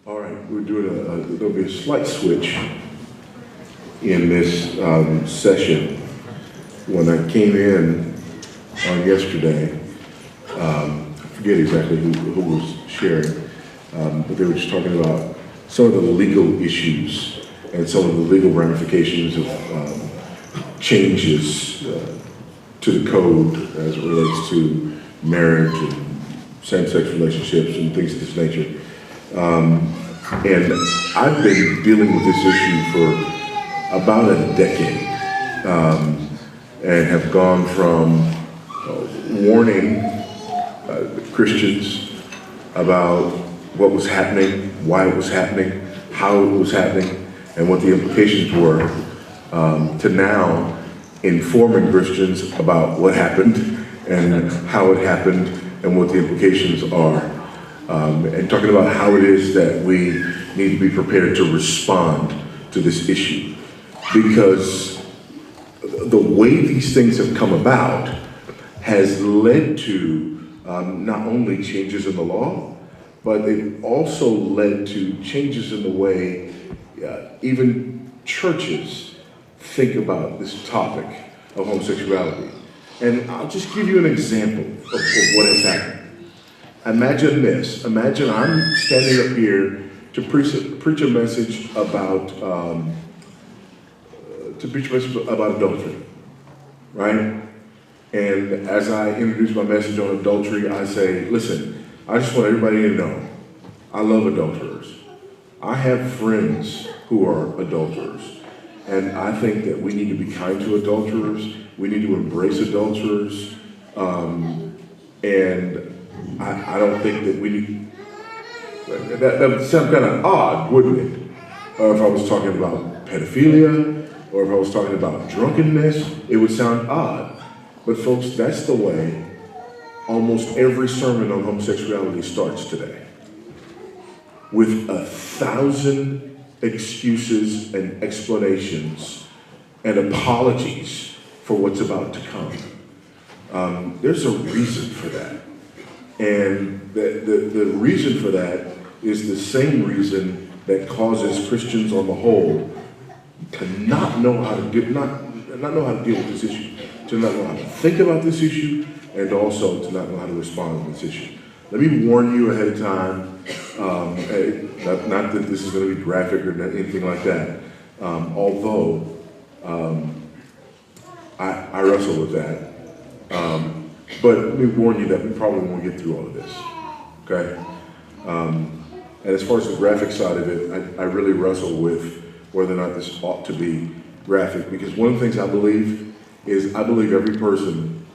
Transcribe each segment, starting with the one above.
All right, we're doing there'll be a slight switch in this session. When I came in on yesterday, I forget exactly who was sharing, but they were just talking about some of the legal issues and some of the legal ramifications of changes to the code as it relates to marriage and same-sex relationships and things of this nature. And I've been dealing with this issue for about a decade, and have gone from warning Christians about what was happening, why it was happening, how it was happening, and what the implications were, to now informing Christians about what happened and how it happened and what the implications are. And talking about how it is that we need to be prepared to respond to this issue. Because the way these things have come about has led to not only changes in the law, but they've also led to changes in the way even churches think about this topic of homosexuality. And I'll just give you an example of what has happened. Imagine this. Imagine I'm standing up here to preach a message about adultery, right? And as I introduce my message on adultery, I say, listen, I just want everybody to know, I love adulterers. I have friends who are adulterers, and I think that we need to be kind to adulterers. We need to embrace adulterers, and I don't think that we need, that would sound kind of odd, wouldn't it? If I was talking about pedophilia, or if I was talking about drunkenness, it would sound odd. But folks, that's the way almost every sermon on homosexuality starts today. With 1,000 excuses and explanations and apologies for what's about to come. There's a reason for that. And the reason for that is the same reason that causes Christians on the whole to not know how to not know how to deal with this issue, to not know how to think about this issue, and also to not know how to respond to this issue. Let me warn you ahead of time, not that this is going to be graphic or anything like that, although I wrestle with that. But let me warn you that we probably won't get through all of this, okay? And as far as the graphic side of it, I really wrestle with whether or not this ought to be graphic, because one of the things I believe is I believe every person,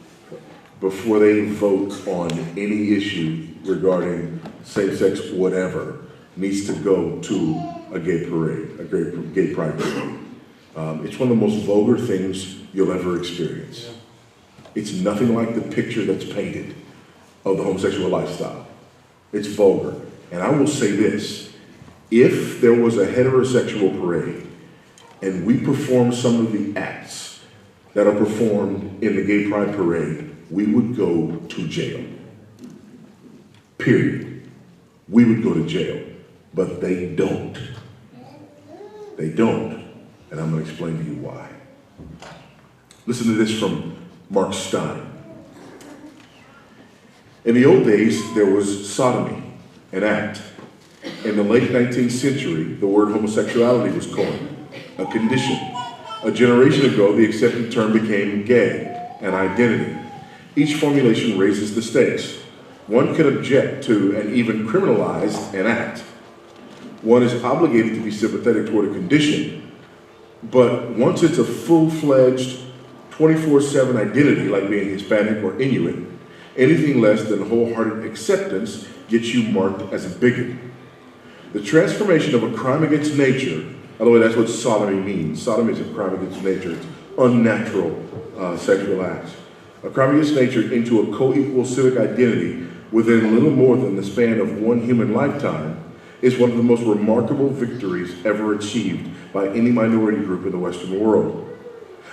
before they vote on any issue regarding same-sex whatever, needs to go to a gay parade, a gay pride parade. It's one of the most vulgar things you'll ever experience. It's nothing like the picture that's painted of the homosexual lifestyle. It's vulgar. And I will say this, if there was a heterosexual parade and we performed some of the acts that are performed in the gay pride parade, we would go to jail. Period. We would go to jail. But they don't. They don't. And I'm going to explain to you why. Listen to this from Mark Stein. In the old days, there was sodomy, an act. In the late 19th century, the word homosexuality was coined, a condition. A generation ago, the accepted term became gay, an identity. Each formulation raises the stakes. One can object to and even criminalize an act. One is obligated to be sympathetic toward a condition, but once it's a full-fledged 24/7 identity, like being Hispanic or Inuit, anything less than wholehearted acceptance gets you marked as a bigot. The transformation of a crime against nature, by the way, that's what sodomy means. Sodomy is a crime against nature. It's unnatural sexual acts. A crime against nature into a co-equal civic identity within little more than the span of one human lifetime is one of the most remarkable victories ever achieved by any minority group in the Western world.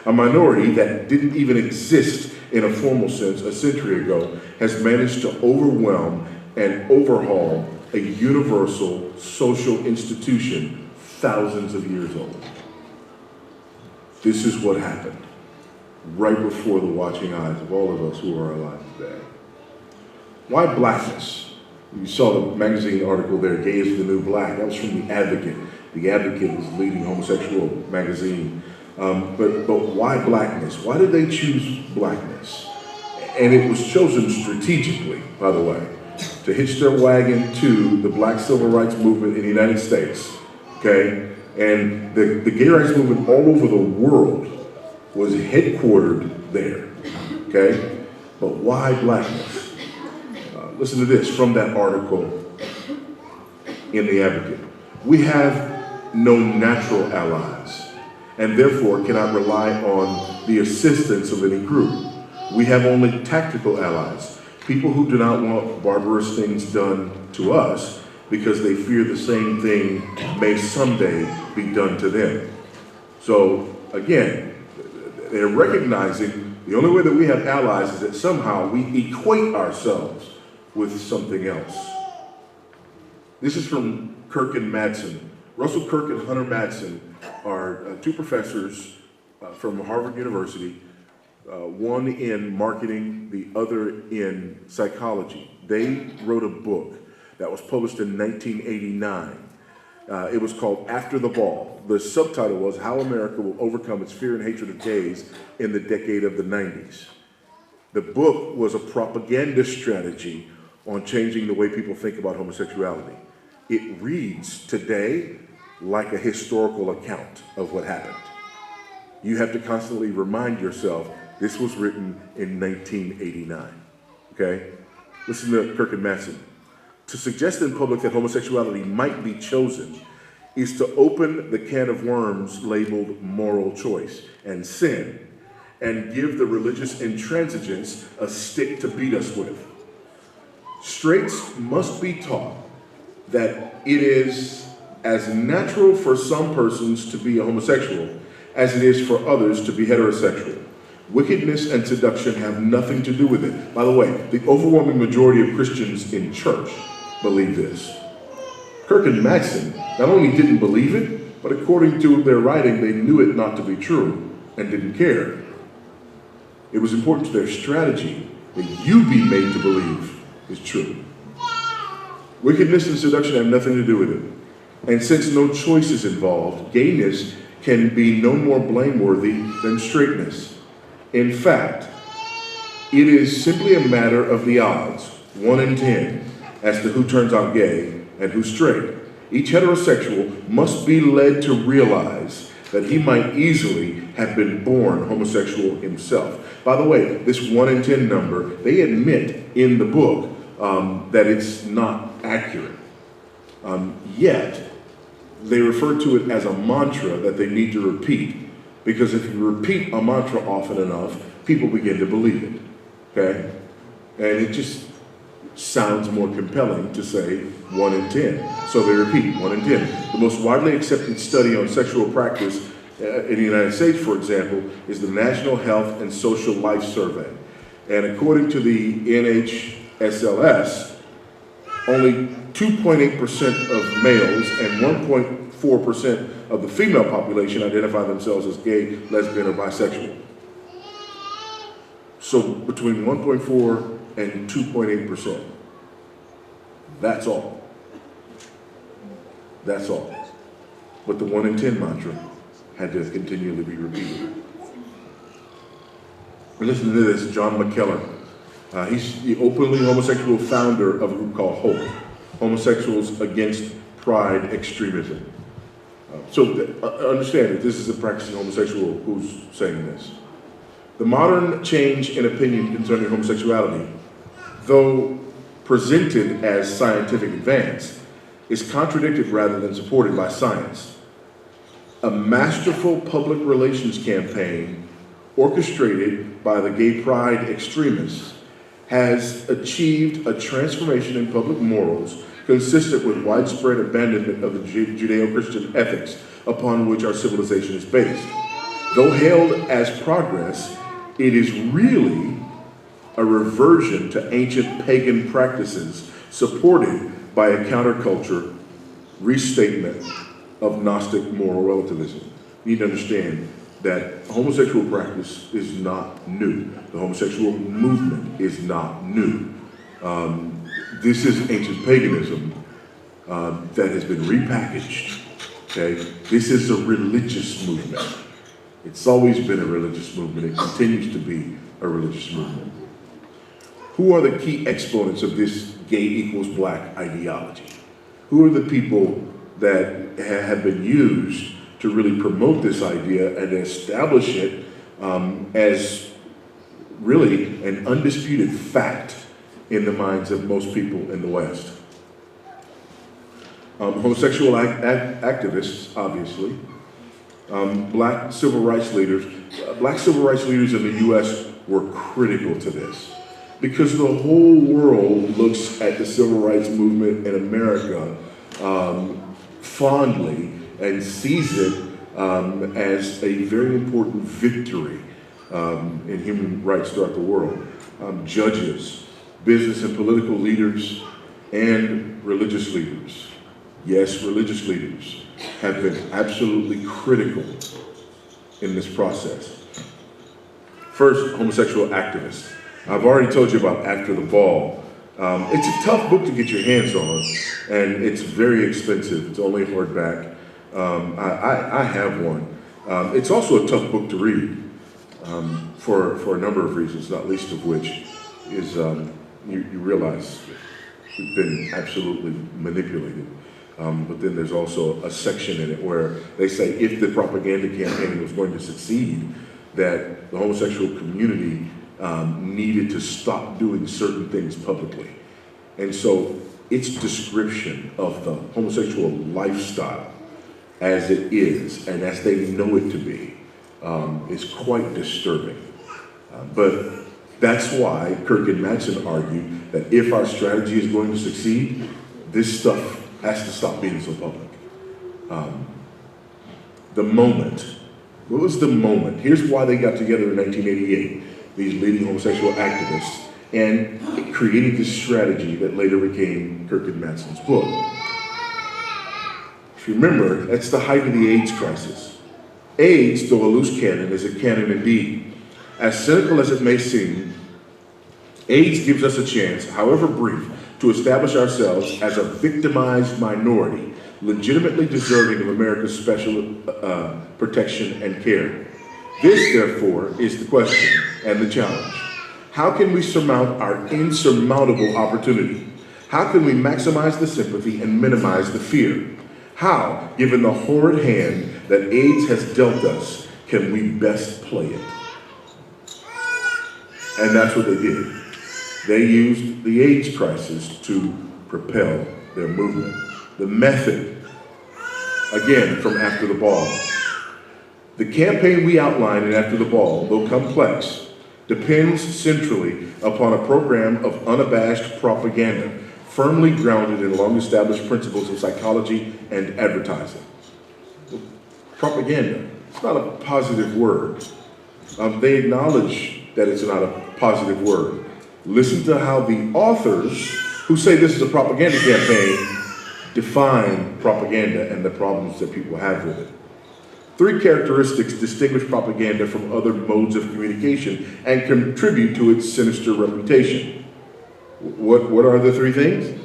A minority that didn't even exist in a formal sense a century ago has managed to overwhelm and overhaul a universal social institution thousands of years old. This is what happened right before the watching eyes of all of us who are alive today. Why blackness? You saw the magazine article there, Gay is the New Black. That was from The Advocate. The Advocate is the leading homosexual magazine. But why blackness? Why did they choose blackness? And it was chosen strategically, by the way, to hitch their wagon to the black civil rights movement in the United States, okay? And the gay rights movement all over the world was headquartered there, okay? But why blackness? Listen to this from that article in The Advocate. We have no natural allies and therefore cannot rely on the assistance of any group. We have only tactical allies, people who do not want barbarous things done to us because they fear the same thing may someday be done to them. So again, they're recognizing the only way that we have allies is that somehow we equate ourselves with something else. This is from Kirk and Madsen. Russell Kirk and Hunter Madsen are two professors from Harvard University, one in marketing, the other in psychology. They wrote a book that was published in 1989. It was called After the Ball. The subtitle was How America Will Overcome Its Fear and Hatred of Gays in the Decade of the 90s. The book was a propaganda strategy on changing the way people think about homosexuality. It reads today like a historical account of what happened. You have to constantly remind yourself this was written in 1989, okay? Listen to Kirk and Madsen. To suggest in public that homosexuality might be chosen is to open the can of worms labeled moral choice and sin and give the religious intransigents a stick to beat us with. Straights must be taught that it is as natural for some persons to be a homosexual as it is for others to be heterosexual. Wickedness and seduction have nothing to do with it. By the way, the overwhelming majority of Christians in church believe this. Kirk and Madsen not only didn't believe it, but according to their writing, they knew it not to be true and didn't care. It was important to their strategy that you be made to believe is true. Wickedness and seduction have nothing to do with it. And since no choice is involved, gayness can be no more blameworthy than straightness. In fact, it is simply a matter of the odds, 1 in 10, as to who turns out gay and who's straight. Each heterosexual must be led to realize that he might easily have been born homosexual himself. By the way, this 1 in 10 number, they admit in the book that it's not accurate. Yet, they refer to it as a mantra that they need to repeat, because if you repeat a mantra often enough, people begin to believe it, okay? And it just sounds more compelling to say 1 in 10. So they repeat 1 in 10. The most widely accepted study on sexual practice in the United States, for example, is the National Health and Social Life Survey. And according to the NHSLS, only 2.8% of males and 1.4% of the female population identify themselves as gay, lesbian, or bisexual. So between 1.4 and 2.8%. That's all. That's all. But the 1 in 10 mantra had to continually be repeated. And listen to this, John McKellar. He's the openly homosexual founder of a group called HOPE, Homosexuals Against Pride Extremism. So understand that this is a practicing homosexual who's saying this. The modern change in opinion concerning homosexuality, though presented as scientific advance, is contradicted rather than supported by science. A masterful public relations campaign orchestrated by the gay pride extremists has achieved a transformation in public morals consistent with widespread abandonment of the Judeo-Christian ethics upon which our civilization is based. Though hailed as progress, it is really a reversion to ancient pagan practices supported by a counterculture restatement of Gnostic moral relativism. You need to understand that homosexual practice is not new. The homosexual movement is not new. This is ancient paganism that has been repackaged. Okay? This is a religious movement. It's always been a religious movement. It continues to be a religious movement. Who are the key exponents of this gay equals black ideology? Who are the people that have been used to really promote this idea and establish it as really an undisputed fact in the minds of most people in the West? Homosexual activists, obviously. Black civil rights leaders. Black civil rights leaders in the U.S. were critical to this, because the whole world looks at the civil rights movement in America fondly and sees it as a very important victory in human rights throughout the world. Judges, business and political leaders, and religious leaders, yes, religious leaders, have been absolutely critical in this process. First, homosexual activists. I've already told you about After the Ball. It's a tough book to get your hands on, and it's very expensive. It's only hardback. I have one. It's also a tough book to read for a number of reasons, not least of which is you realize we've been absolutely manipulated. But then there's also a section in it where they say if the propaganda campaign was going to succeed, that the homosexual community needed to stop doing certain things publicly. And so its description of the homosexual lifestyle as it is and as they know it to be is quite disturbing. But that's why Kirk and Madsen argue that if our strategy is going to succeed, this stuff has to stop being so public. The moment. What was the moment? Here's why they got together in 1988, these leading homosexual activists, and it created this strategy that later became Kirk and Madsen's book. If you remember, that's the height of the AIDS crisis. AIDS, though a loose cannon, is a cannon indeed. As cynical as it may seem, AIDS gives us a chance, however brief, to establish ourselves as a victimized minority, legitimately deserving of America's special protection and care. This, therefore, is the question and the challenge. How can we surmount our insurmountable opportunity? How can we maximize the sympathy and minimize the fear? How, given the horrid hand that AIDS has dealt us, can we best play it? And that's what they did. They used the AIDS crisis to propel their movement. The method, again, from After the Ball. The campaign we outline in After the Ball, though complex, depends centrally upon a program of unabashed propaganda, firmly grounded in long-established principles of psychology and advertising. Propaganda, it's not a positive word. They acknowledge that it's not a positive word. Listen to how the authors who say this is a propaganda campaign define propaganda and the problems that people have with it. 3 characteristics distinguish propaganda from other modes of communication and contribute to its sinister reputation. What are the 3 things?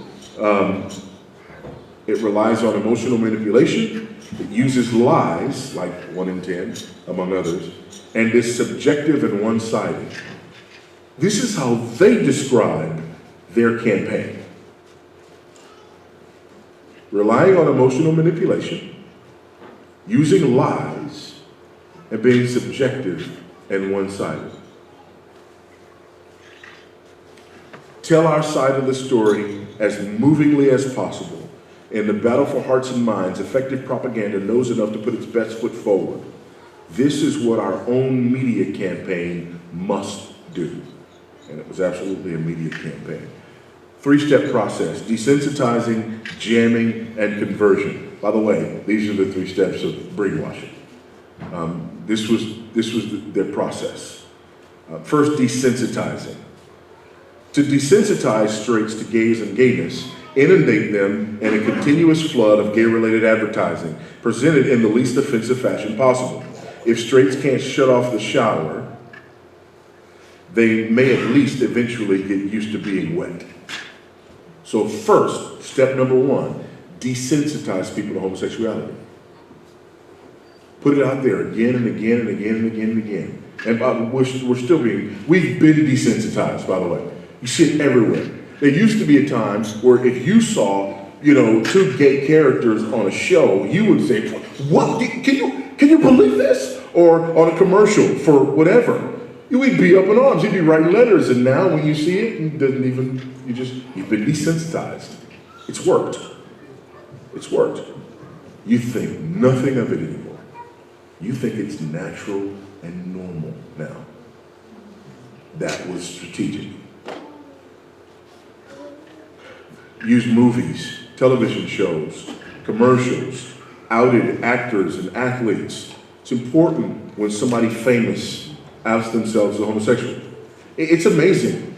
It relies on emotional manipulation, it uses lies, like 1 in 10, among others, and is subjective and one-sided. This is how they describe their campaign. Relying on emotional manipulation, using lies, and being subjective and one-sided. Tell our side of the story as movingly as possible. In the battle for hearts and minds, effective propaganda knows enough to put its best foot forward. This is what our own media campaign must do. And it was absolutely a media campaign. 3-step process: desensitizing, jamming, and conversion. By the way, these are the 3 steps of brainwashing. This was their process. First, desensitizing. To desensitize straights to gays and gayness, inundate them in a continuous flood of gay-related advertising, presented in the least offensive fashion possible. If straights can't shut off the shower, they may at least eventually get used to being wet. So first, step number one, desensitize people to homosexuality. Put it out there again and again and again and again and again. And we've been desensitized, by the way. You see it everywhere. There used to be a time where if you saw, two gay characters on a show, you would say, what, can you believe this? Or on a commercial for whatever. You'd be up in arms, you'd be writing letters, and now when you see it, you've been desensitized. It's worked. It's worked. You think nothing of it anymore. You think it's natural and normal now. That was strategic. Use movies, television shows, commercials, outed actors and athletes. It's important when somebody famous outs themselves as a homosexual. It's amazing.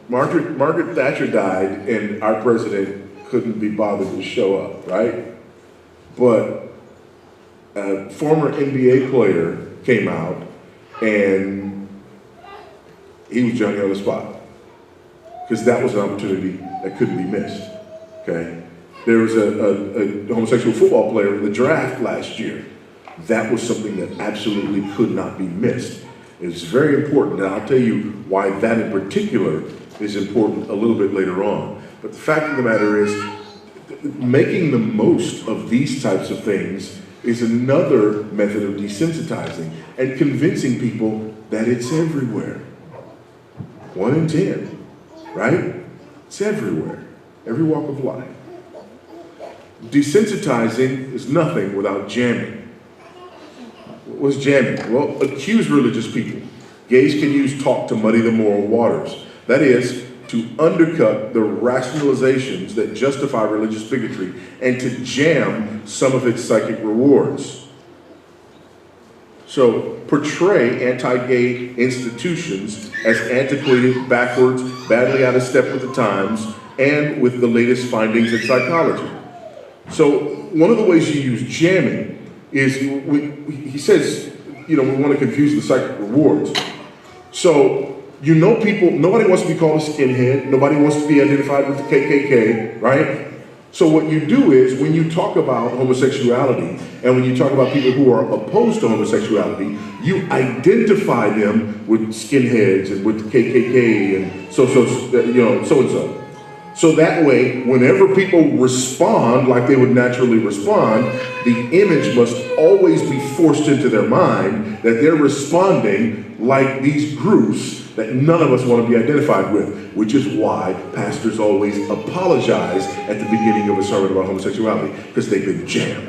Margaret Thatcher died and our president couldn't be bothered to show up, right? But a former NBA player came out and he was Johnny on the spot. Because that was an opportunity that couldn't be missed, okay? There was a homosexual football player in the draft last year. That was something that absolutely could not be missed. It's very important, and I'll tell you why that in particular is important a little bit later on. But the fact of the matter is, making the most of these types of things is another method of desensitizing and convincing people that it's everywhere. 1 in 10. Right? It's everywhere, every walk of life. Desensitizing is nothing without jamming. What's jamming? Well, accuse religious people. Gays can use talk to muddy the moral waters. That is, to undercut the rationalizations that justify religious bigotry and to jam some of its psychic rewards. So, portray anti-gay institutions as antiquated, backwards, badly out of step with the times, and with the latest findings in psychology. So, one of the ways you use jamming is, he says, we want to confuse the psychic rewards. So, people, nobody wants to be called a skinhead, nobody wants to be identified with the KKK, right? So what you do is, when you talk about homosexuality, and when you talk about people who are opposed to homosexuality, you identify them with skinheads and with the KKK and so-and-so. So that way, whenever people respond like they would naturally respond, the image must always be forced into their mind that they're responding like these groups that none of us want to be identified with, which is why pastors always apologize at the beginning of a sermon about homosexuality, because they've been jammed.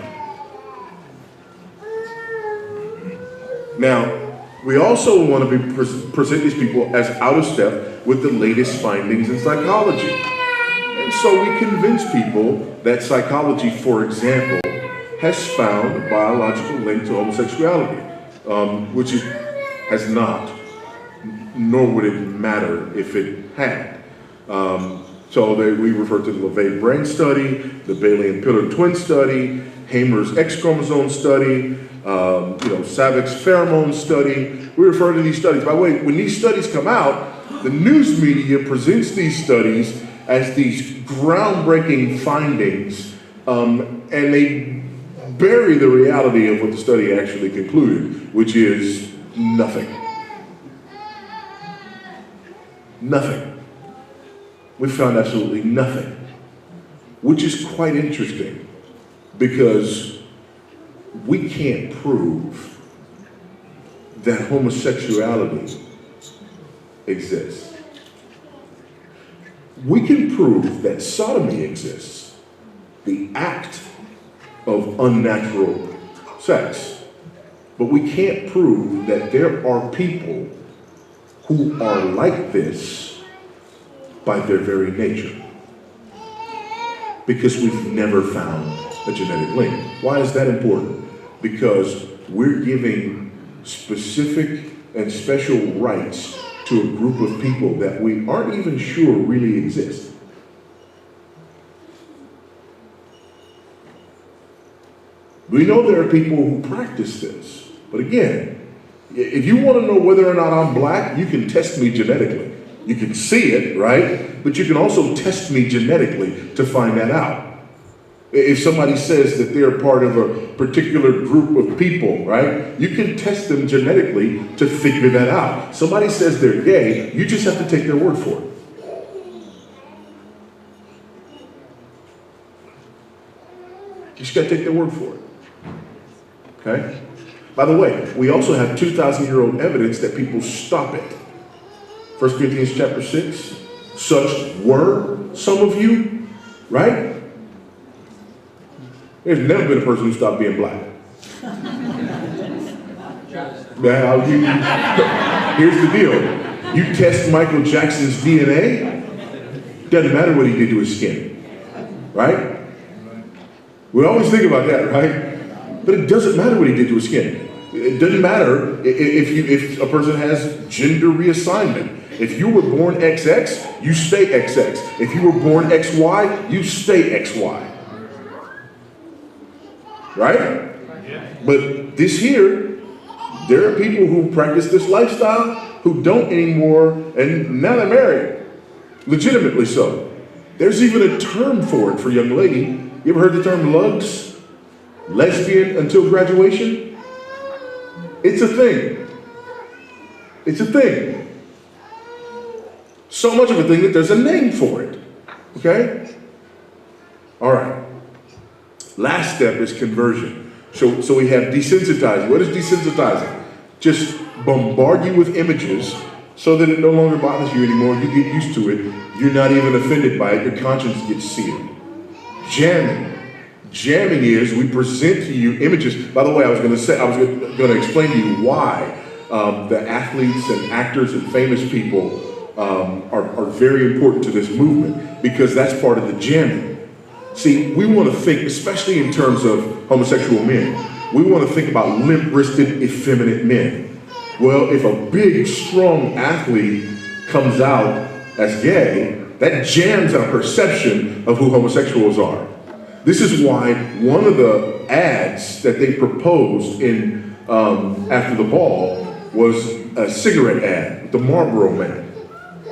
Now, we also want to present these people as out of step with the latest findings in psychology. And so we convince people that psychology, for example, has found a biological link to homosexuality, which it has not, nor would it matter if it had. We refer to the LeVay brain study, the Bailey and Pillar twin study, Hamer's X chromosome study, Savik's pheromone study. We refer to these studies. By the way, when these studies come out, the news media presents these studies as these groundbreaking findings, and they bury the reality of what the study actually concluded, which is nothing. Nothing. We found absolutely nothing, which is quite interesting because we can't prove that homosexuality exists. We can prove that sodomy exists, the act of unnatural sex, but we can't prove that there are people who are like this by their very nature, because we've never found a genetic link. Why is that important? Because we're giving specific and special rights to a group of people that we aren't even sure really exist. We know there are people who practice this. But again, if you want to know whether or not I'm black, you can test me genetically. You can see it, right? But you can also test me genetically to find that out. If somebody says that they're part of a particular group of people, right? You can test them genetically to figure that out. Somebody says they're gay, you just have to take their word for it. You just got to take their word for it. Okay? By the way, we also have 2,000-year-old evidence that people stop it. 1 Corinthians chapter 6, such were some of you, right? There's never been a person who stopped being black. Now, here's the deal. You test Michael Jackson's DNA, doesn't matter what he did to his skin, right? We always think about that, right? But it doesn't matter what he did to his skin. It doesn't matter if a person has gender reassignment. If you were born XX, you stay XX. If you were born XY, you stay XY. Right? But this here, there are people who practice this lifestyle who don't anymore, and now they're married. Legitimately so. There's even a term for it for young lady. You ever heard the term lugs? Lesbian until graduation? It's a thing. It's a thing. So much of a thing that there's a name for it. Okay? All right. Last step is conversion. So we have desensitizing. What is desensitizing? Just bombard you with images so that it no longer bothers you anymore. You get used to it. You're not even offended by it. Your conscience gets seared. Jamming. Jamming is we present to you images. By the way, I was going to explain to you why the athletes and actors and famous people are very important to this movement, because that's part of the jamming. See, we want to think, especially in terms of homosexual men, we want to think about limp-wristed, effeminate men. Well, if a big, strong athlete comes out as gay, that jams our perception of who homosexuals are. This is why one of the ads that they proposed in after the ball was a cigarette ad with the Marlboro Man.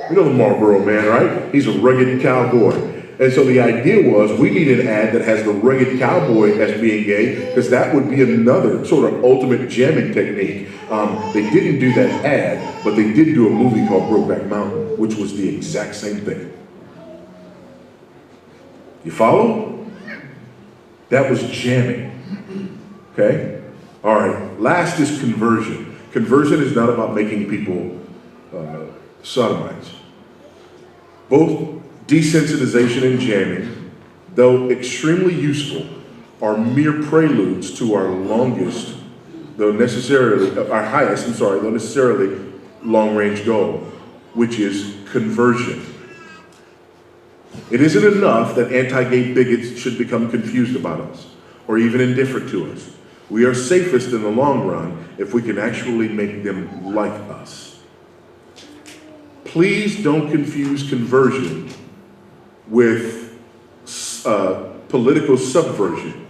You know the Marlboro Man, right? He's a rugged cowboy. And so the idea was we need an ad that has the rugged cowboy as being gay, because that would be another sort of ultimate jamming technique. They didn't do that ad, but they did do a movie called Brokeback Mountain, which was the exact same thing. You follow? That was jamming. Okay? All right. Last is conversion. Conversion is not about making people sodomites. Both desensitization and jamming, though extremely useful, are mere preludes to our longest, though necessarily long-range goal, which is conversion. It isn't enough that anti-gay bigots should become confused about us or even indifferent to us. We are safest in the long run if we can actually make them like us. Please don't confuse conversion with political subversion.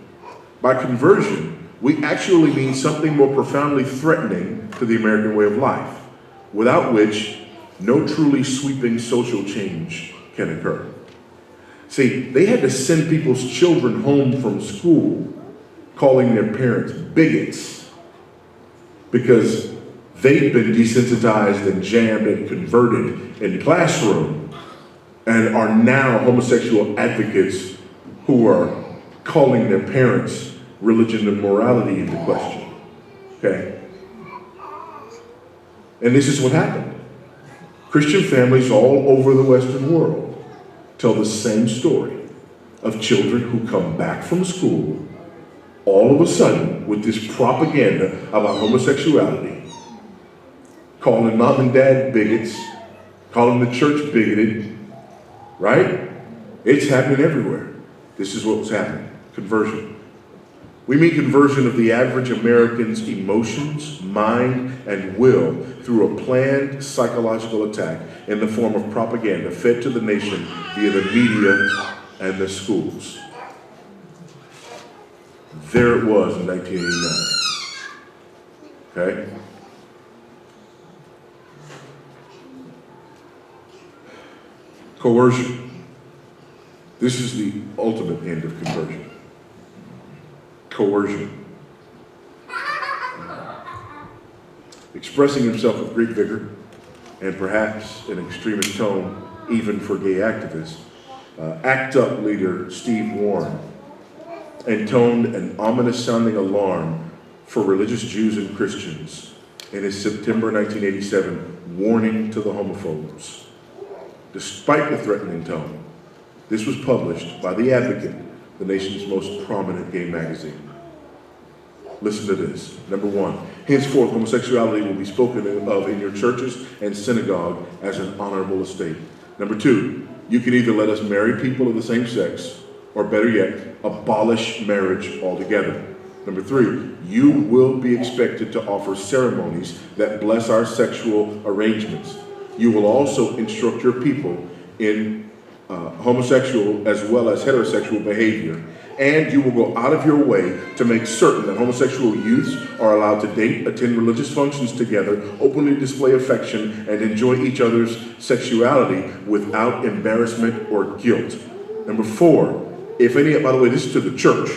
By conversion, we actually mean something more profoundly threatening to the American way of life, without which no truly sweeping social change can occur. See, they had to send people's children home from school calling their parents bigots because they'd been desensitized and jammed and converted in the classroom and are now homosexual advocates who are calling their parents' religion and morality into question. Okay? And this is what happened. Christian families all over the Western world tell the same story of children who come back from school all of a sudden with this propaganda about homosexuality, calling mom and dad bigots, calling the church bigoted, right? It's happening everywhere. This is what was happening. Conversion. We mean conversion of the average American's emotions, mind, and will through a planned psychological attack in the form of propaganda fed to the nation via the media and the schools. There it was in 1989. Okay? Coercion. This is the ultimate end of conversion. Coercion. Expressing himself with great vigor and perhaps an extremist tone, even for gay activists, ACT UP leader Steve Warren intoned an ominous-sounding alarm for religious Jews and Christians in his September 1987 warning to the homophobes. Despite the threatening tone, this was published by The Advocate, the nation's most prominent gay magazine. Listen to this. Number one, henceforth homosexuality will be spoken of in your churches and synagogue as an honorable estate. Number two, you can either let us marry people of the same sex, or better yet, abolish marriage altogether. Number three, you will be expected to offer ceremonies that bless our sexual arrangements. You will also instruct your people in homosexual as well as heterosexual behavior, and you will go out of your way to make certain that homosexual youths are allowed to date, attend religious functions together, openly display affection, and enjoy each other's sexuality without embarrassment or guilt. Number four, if any, by the way, this is to the church.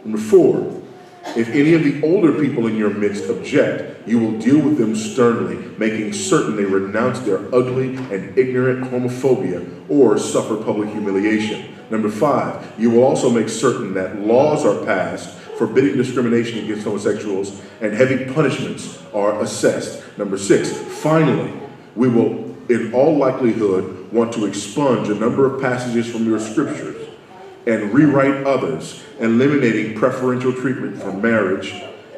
Number four, if any of the older people in your midst object, you will deal with them sternly, making certain they renounce their ugly and ignorant homophobia or suffer public humiliation. Number five, you will also make certain that laws are passed forbidding discrimination against homosexuals and heavy punishments are assessed. Number six, finally, we will in all likelihood want to expunge a number of passages from your scriptures and rewrite others, eliminating preferential treatment for marriage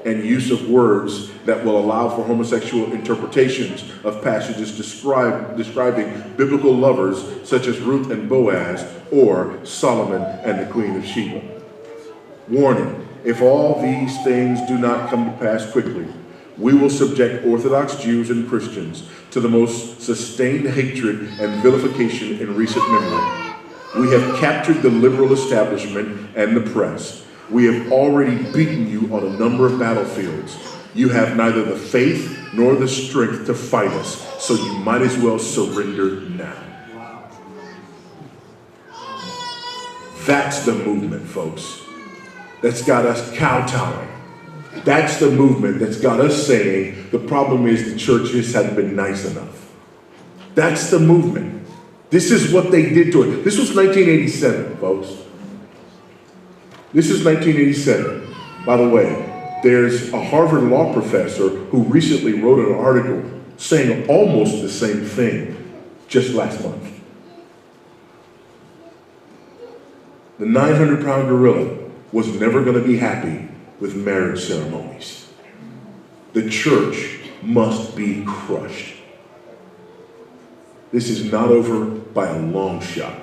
and use of words that will allow for homosexual interpretations of passages describing biblical lovers such as Ruth and Boaz or Solomon and the Queen of Sheba. Warning, if all these things do not come to pass quickly, we will subject Orthodox Jews and Christians to the most sustained hatred and vilification in recent memory. We have captured the liberal establishment and the press. We have already beaten you on a number of battlefields. You have neither the faith nor the strength to fight us, so you might as well surrender now. That's the movement, folks. That's got us kowtowing. That's the movement that's got us saying the problem is the churches haven't been nice enough. That's the movement. This is what they did to it. This was 1987, folks. This is 1987. By the way, there's a Harvard law professor who recently wrote an article saying almost the same thing just last month. The 900-pound gorilla was never going to be happy with marriage ceremonies. The church must be crushed. This is not over by a long shot.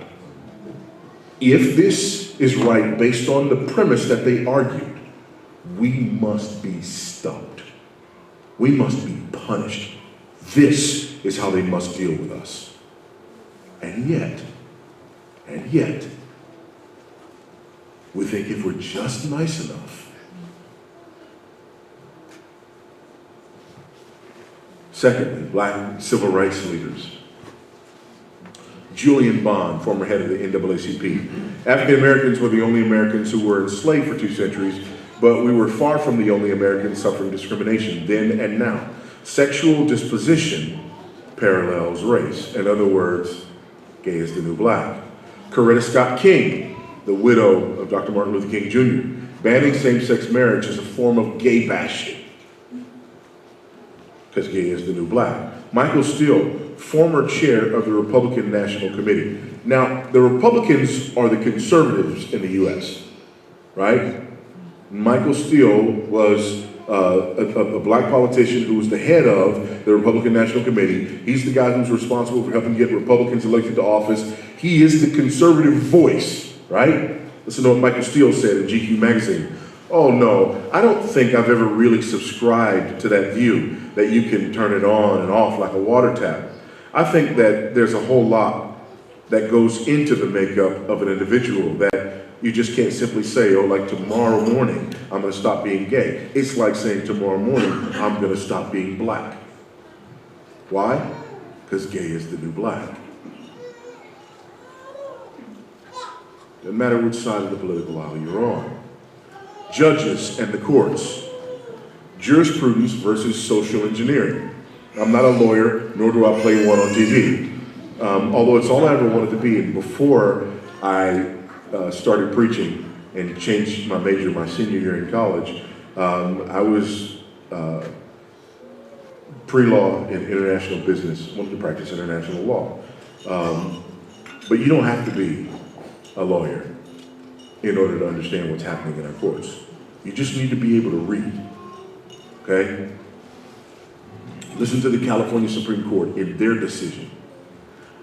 If this is right based on the premise that they argued, we must be stopped. We must be punished. This is how they must deal with us. And yet, we think if we're just nice enough. Secondly, black civil rights leaders. Julian Bond, former head of the NAACP. African Americans were the only Americans who were enslaved for 2 centuries, but we were far from the only Americans suffering discrimination then and now. Sexual disposition parallels race. In other words, gay is the new black. Coretta Scott King, the widow of Dr. Martin Luther King Jr., banning same-sex marriage as a form of gay bashing, because gay is the new black. Michael Steele, former chair of the Republican National Committee. Now, the Republicans are the conservatives in the U.S., right? Michael Steele was a black politician who was the head of the Republican National Committee. He's the guy who's responsible for helping get Republicans elected to office. He is the conservative voice, right? Listen to what Michael Steele said in GQ magazine. Oh no, I don't think I've ever really subscribed to that view that you can turn it on and off like a water tap. I think that there's a whole lot that goes into the makeup of an individual that you just can't simply say, oh, like tomorrow morning, I'm gonna stop being gay. It's like saying tomorrow morning, I'm gonna stop being black. Why? Because gay is the new black. Doesn't matter which side of the political aisle you're on. Judges and the courts. Jurisprudence versus social engineering. I'm not a lawyer, nor do I play one on TV. Although it's all I ever wanted to be. And before I started preaching and changed my major my senior year in college, I was pre-law in international business, wanted to practice international law. But you don't have to be a lawyer in order to understand what's happening in our courts. You just need to be able to read, okay? Listen to the California Supreme Court in their decision.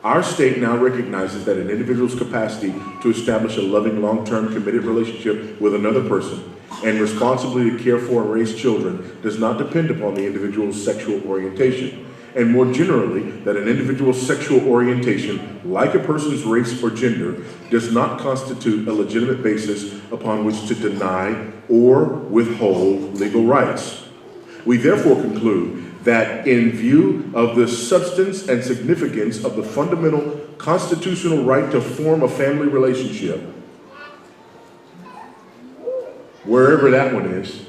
Our state now recognizes that an individual's capacity to establish a loving, long-term, committed relationship with another person and responsibly to care for and raise children does not depend upon the individual's sexual orientation. And more generally, that an individual's sexual orientation, like a person's race or gender, does not constitute a legitimate basis upon which to deny or withhold legal rights. We therefore conclude that in view of the substance and significance of the fundamental constitutional right to form a family relationship, wherever that one is,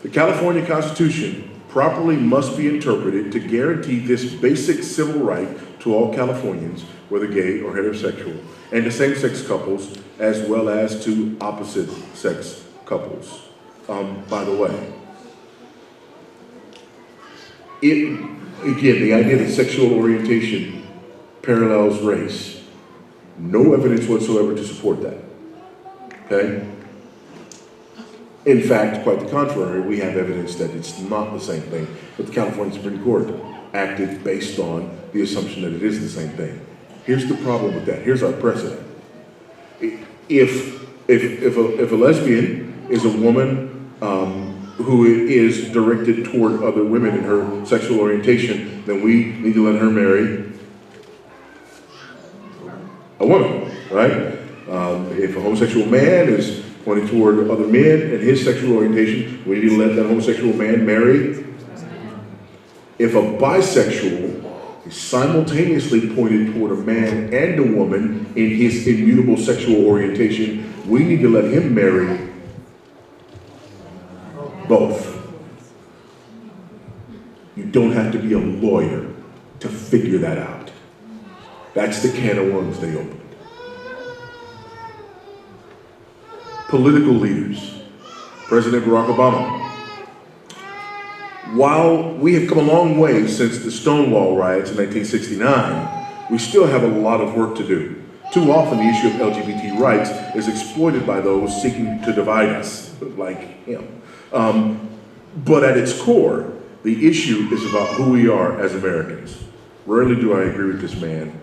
the California Constitution properly must be interpreted to guarantee this basic civil right to all Californians, whether gay or heterosexual, and to same-sex couples, as well as to opposite-sex couples. By the way, again, the idea that sexual orientation parallels race, no evidence whatsoever to support that, okay? In fact, quite the contrary, we have evidence that it's not the same thing, but the California Supreme Court acted based on the assumption that it is the same thing. Here's the problem with that. Here's our precedent. If a lesbian is a woman who is directed toward other women in her sexual orientation, then we need to let her marry a woman, right? If a homosexual man is pointing toward other men and his sexual orientation, we need to let that homosexual man marry. If a bisexual is simultaneously pointed toward a man and a woman in his immutable sexual orientation, we need to let him marry both. You don't have to be a lawyer to figure that out. That's the can of worms they opened. Political leaders, President Barack Obama. While we have come a long way since the Stonewall riots in 1969, we still have a lot of work to do. Too often the issue of LGBT rights is exploited by those seeking to divide us, like him. But at its core, the issue is about who we are as Americans. Rarely do I agree with this man,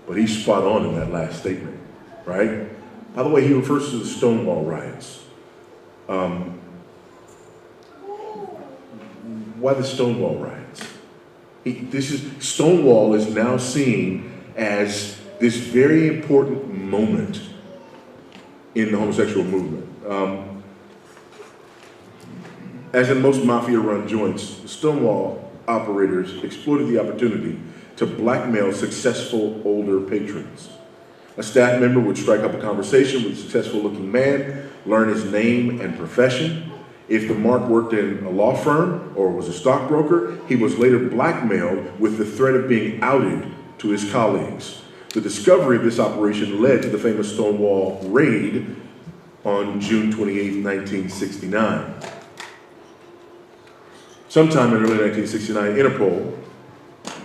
but he's spot on in that last statement, right? By the way, he refers to the Stonewall riots. Why the Stonewall riots? Stonewall is now seen as this very important moment in the homosexual movement. As in most mafia-run joints, the Stonewall operators exploited the opportunity to blackmail successful older patrons. A staff member would strike up a conversation with a successful-looking man, learn his name and profession. If the mark worked in a law firm or was a stockbroker, he was later blackmailed with the threat of being outed to his colleagues. The discovery of this operation led to the famous Stonewall raid on June 28, 1969. Sometime in early 1969, Interpol,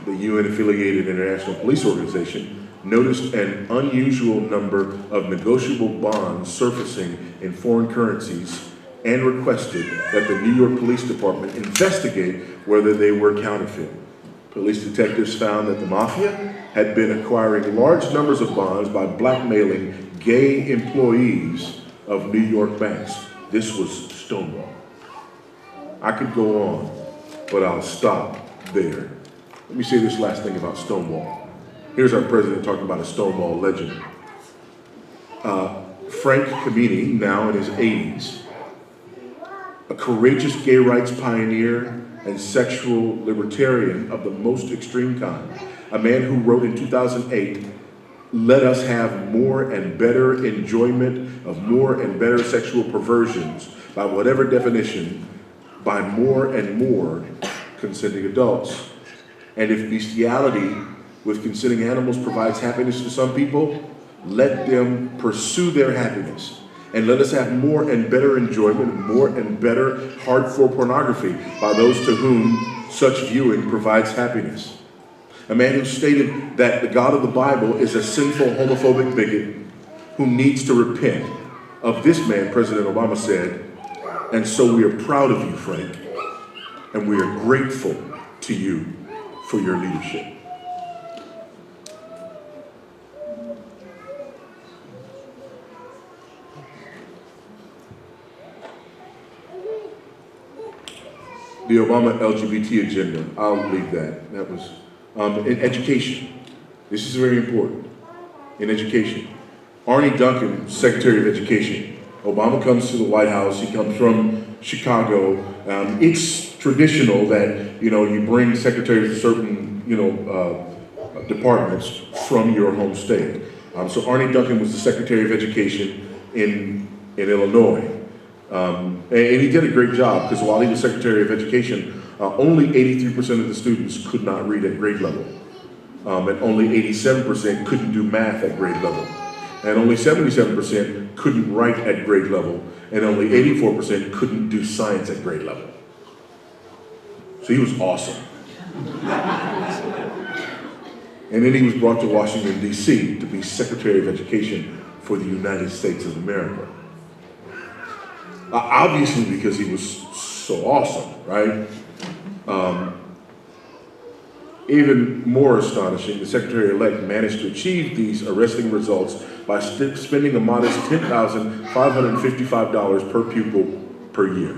the UN-affiliated international police organization, noticed an unusual number of negotiable bonds surfacing in foreign currencies and requested that the New York Police Department investigate whether they were counterfeit. Police detectives found that the mafia had been acquiring large numbers of bonds by blackmailing gay employees of New York banks. This was Stonewall. I could go on, but I'll stop there. Let me say this last thing about Stonewall. Here's our president talking about a Stonewall legend. Frank Kamini, now in his 80s, a courageous gay rights pioneer and sexual libertarian of the most extreme kind, a man who wrote in 2008, "Let us have more and better enjoyment of more and better sexual perversions by whatever definition, by more and more consenting adults. And if bestiality with consenting animals provides happiness to some people, let them pursue their happiness. And let us have more and better enjoyment, more and better hardcore pornography by those to whom such viewing provides happiness." A man who stated that the God of the Bible is a sinful homophobic bigot who needs to repent. Of this man, President Obama said, "And so we are proud of you, Frank, and we are grateful to you for your leadership." The Obama LGBT agenda, I'll leave that. That was in education. This is very important. In education, Arnie Duncan, Secretary of Education. Obama comes to the White House. He comes from Chicago. It's traditional that you bring secretaries of certain departments from your home state. So Arnie Duncan was the Secretary of Education in Illinois. And he did a great job because while he was Secretary of Education, only 83% of the students could not read at grade level. And only 87% couldn't do math at grade level. And only 77% couldn't write at grade level. And only 84% couldn't do science at grade level. So he was awesome. And then he was brought to Washington, D.C. to be Secretary of Education for the United States of America. Obviously because he was so awesome, right? Even more astonishing, the Secretary-elect managed to achieve these arresting results by spending a modest $10,555 per pupil per year.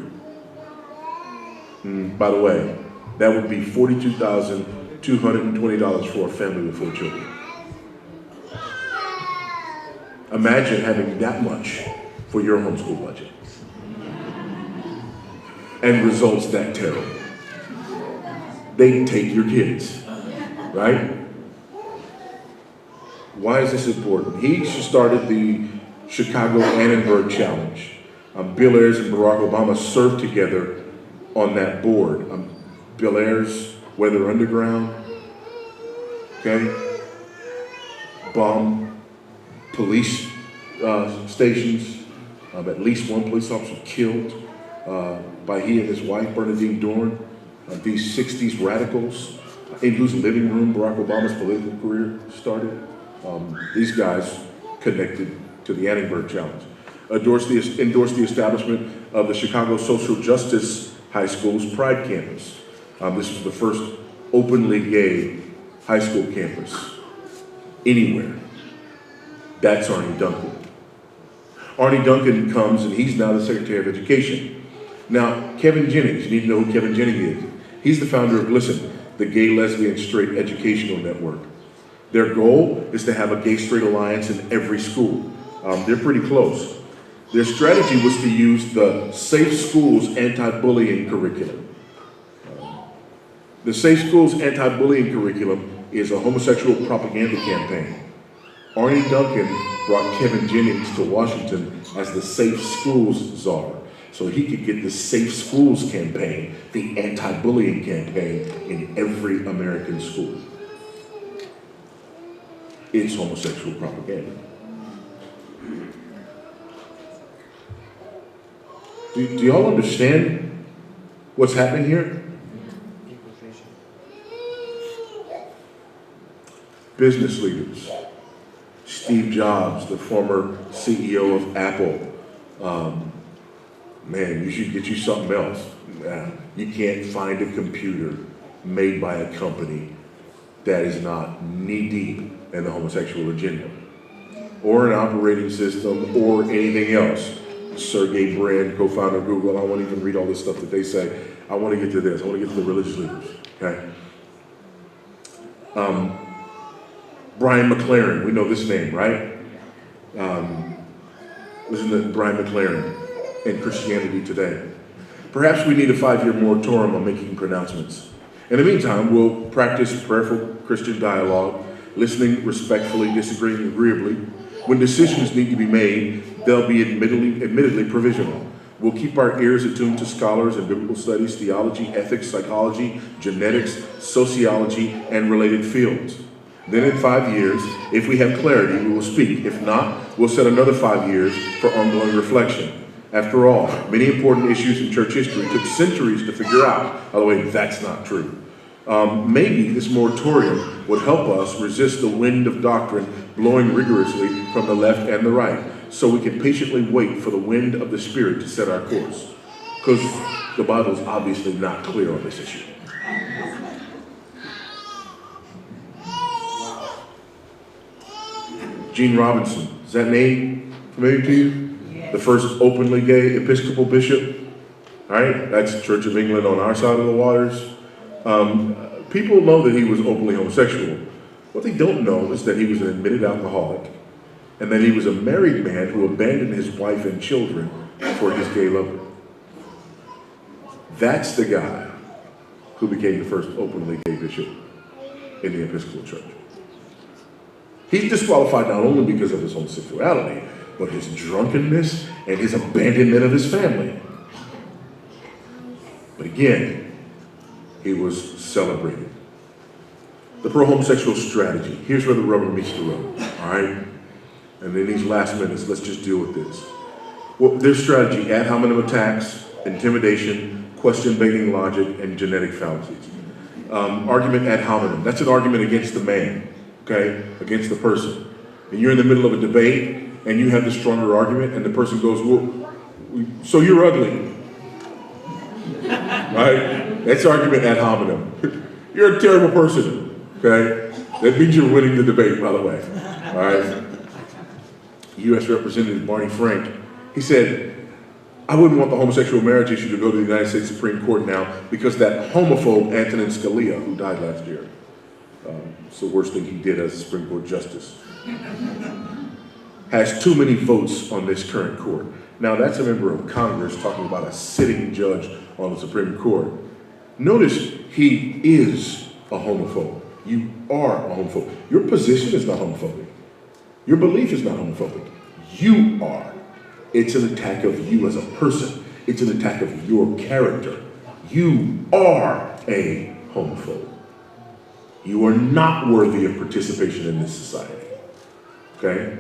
By the way, that would be $42,220 for a family with 4 children. Imagine having that much for your homeschool budget. And results that terrible. They take your kids, right? Why is this important? He started the Chicago Annenberg Challenge. Bill Ayers and Barack Obama served together on that board. Bill Ayers, Weather Underground, okay? Bomb police stations. At least one police officer killed by he and his wife, Bernadine Dorn. These 60s radicals in whose living room Barack Obama's political career started. These guys connected to the Annenberg Challenge. Endorsed the establishment of the Chicago Social Justice High School's Pride Campus. This was the first openly gay high school campus anywhere. That's Arnie Duncan. Arnie Duncan comes and he's now the Secretary of Education. Now, Kevin Jennings, you need to know who Kevin Jennings is. He's the founder of GLSEN, the Gay, Lesbian, Straight Educational Network. Their goal is to have a gay-straight alliance in every school. They're pretty close. Their strategy was to use the Safe Schools anti-bullying curriculum. The Safe Schools anti-bullying curriculum is a homosexual propaganda campaign. Arnie Duncan brought Kevin Jennings to Washington as the Safe Schools czar, so he could get the Safe Schools campaign, the anti-bullying campaign, in every American school. It's homosexual propaganda. Do y'all understand what's happening here? Business leaders. Steve Jobs, the former CEO of Apple. Man, you should get you something else. You can't find a computer made by a company that is not knee-deep in the homosexual agenda, or an operating system, or anything else. Sergey Brin, co-founder of Google. I won't even read all this stuff that they say. I want to get to this. I want to get to the religious leaders, okay? Brian McLaren, we know this name, right? Listen to Brian McLaren in Christianity Today. Perhaps we need a 5-year moratorium on making pronouncements. In the meantime, we'll practice prayerful Christian dialogue, listening respectfully, disagreeing agreeably. When decisions need to be made, they'll be admittedly provisional. We'll keep our ears attuned to scholars in biblical studies, theology, ethics, psychology, genetics, sociology, and related fields. Then in 5 years, if we have clarity, we will speak. If not, we'll set another 5 years for ongoing reflection. After all, many important issues in church history took centuries to figure out. By the way, that's not true. Maybe this moratorium would help us resist the wind of doctrine blowing rigorously from the left and the right, so we can patiently wait for the wind of the Spirit to set our course. Because the Bible is obviously not clear on this issue. Gene Robinson, is that name familiar to you? Yes. The first openly gay Episcopal bishop. All right, that's Church of England on our side of the waters. People know that he was openly homosexual. What they don't know is that he was an admitted alcoholic and that he was a married man who abandoned his wife and children for his gay lover. That's the guy who became the first openly gay bishop in the Episcopal Church. He's disqualified not only because of his homosexuality, but his drunkenness and his abandonment of his family. But again, he was celebrated. The pro-homosexual strategy. Here's where the rubber meets the road, all right? And in these last minutes, let's just deal with this. Well, their strategy: ad hominem attacks, intimidation, question-begging logic, and genetic fallacies. Argument ad hominem. That's an argument against the man, okay? Against the person. And you're in the middle of a debate, and you have the stronger argument, and the person goes, well, so you're ugly. Right? That's argument ad hominem. You're a terrible person, okay? That means you're winning the debate, by the way, all right? U.S. Representative Barney Frank, he said, I wouldn't want the homosexual marriage issue to go to the United States Supreme Court now because that homophobe Antonin Scalia, who died last year, it's the worst thing he did as a Supreme Court justice, has too many votes on this current court. Now that's a member of Congress talking about a sitting judge on the Supreme Court. Notice he is a homophobe. You are a homophobe. Your position is not homophobic. Your belief is not homophobic. You are. It's an attack of you as a person. It's an attack of your character. You are a homophobe. You are not worthy of participation in this society. Okay?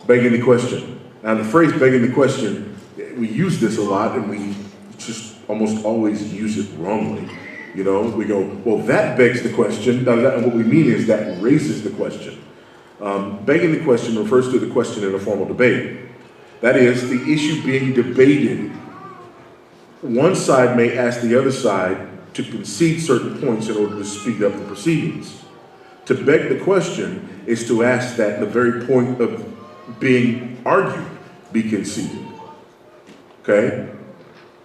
Begging the question. Now the phrase begging the question, we use this a lot and we just almost always use it wrongly. You know, we go, well, that begs the question. Now, what we mean is that raises the question. Begging the question refers to the question in a formal debate. That is, the issue being debated. One side may ask the other side to concede certain points in order to speed up the proceedings. To beg the question is to ask that the very point of being argued be conceded. Okay?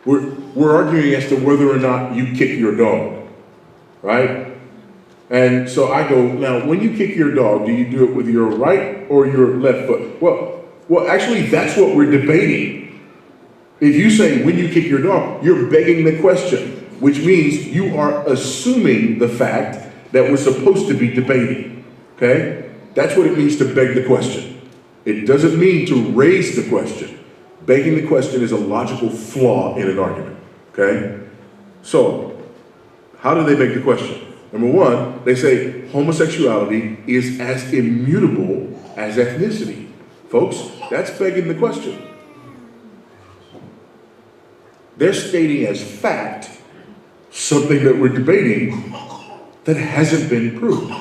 We're arguing as to whether or not you kick your dog, right? And so I go, now, when you kick your dog, do you do it with your right or your left foot? Well, actually, that's what we're debating. If you say, when you kick your dog, you're begging the question, which means you are assuming the fact that we're supposed to be debating, okay? That's what it means to beg the question. It doesn't mean to raise the question. Begging the question is a logical flaw in an argument, okay? So, how do they beg the question? Number one, they say homosexuality is as immutable as ethnicity. Folks, that's begging the question. They're stating as fact something that we're debating that hasn't been proved.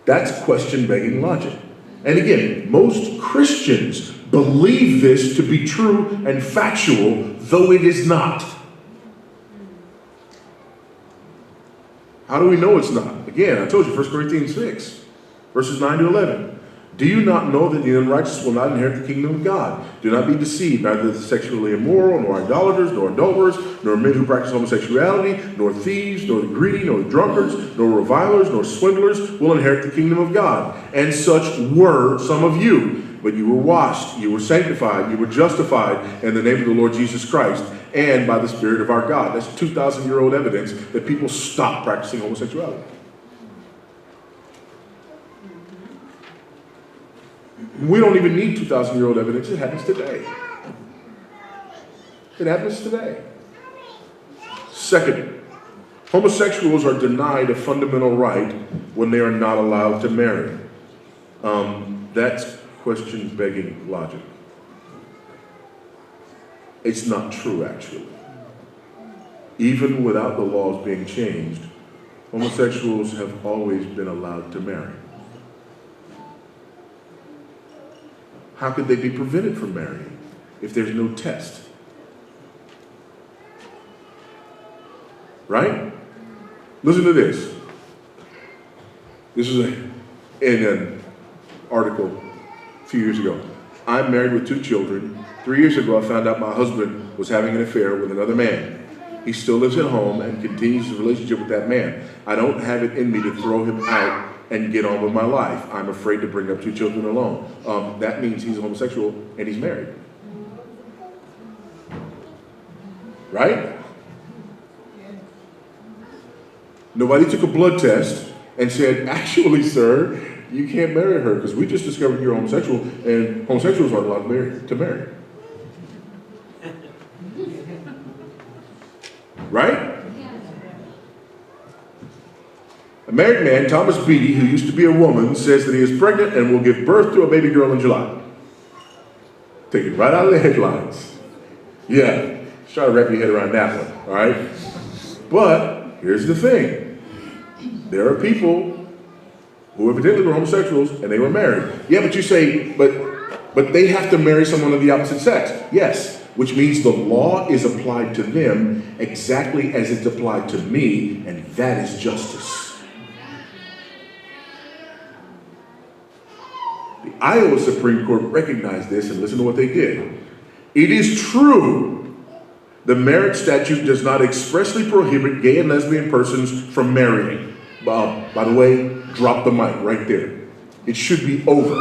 That's question-begging logic. And again, most Christians believe this to be true and factual, though it is not. How do we know it's not? Again, I told you, 1 Corinthians 6, verses 9 to 11. Do you not know that the unrighteous will not inherit the kingdom of God? Do not be deceived, neither the sexually immoral, nor idolaters, nor adulterers, nor men who practice homosexuality, nor thieves, nor the greedy, nor the drunkards, nor revilers, nor swindlers will inherit the kingdom of God. And such were some of you. But you were washed, you were sanctified, you were justified in the name of the Lord Jesus Christ and by the Spirit of our God. That's 2,000-year-old evidence that people stopped practicing homosexuality. We don't even need 2,000-year-old evidence. It happens today. It happens today. Second, homosexuals are denied a fundamental right when they are not allowed to marry. That's question-begging logic. It's not true, actually. Even without the laws being changed, homosexuals have always been allowed to marry. How could they be prevented from marrying if there's no test? Right? Listen to this. This is in an article a few years ago. I'm married with 2 children. 3 years ago, I found out my husband was having an affair with another man. He still lives at home and continues his relationship with that man. I don't have it in me to throw him out and get on with my life. I'm afraid to bring up 2 children alone. That means he's a homosexual and he's married. Right? Nobody took a blood test and said, actually, sir, you can't marry her because we just discovered you're homosexual and homosexuals aren't allowed to marry. Right? A married man, Thomas Beatty, who used to be a woman, says that he is pregnant and will give birth to a baby girl in July. Take it right out of the headlines. Yeah, just try to wrap your head around that one, all right? But here's the thing. There are people who evidently were homosexuals and they were married. Yeah, but you say, but they have to marry someone of the opposite sex. Yes, which means the law is applied to them exactly as it's applied to me, and that is justice. The Iowa Supreme Court recognized this, and listen to what they did. It is true the marriage statute does not expressly prohibit gay and lesbian persons from marrying. By the way, drop the mic right there. It should be over.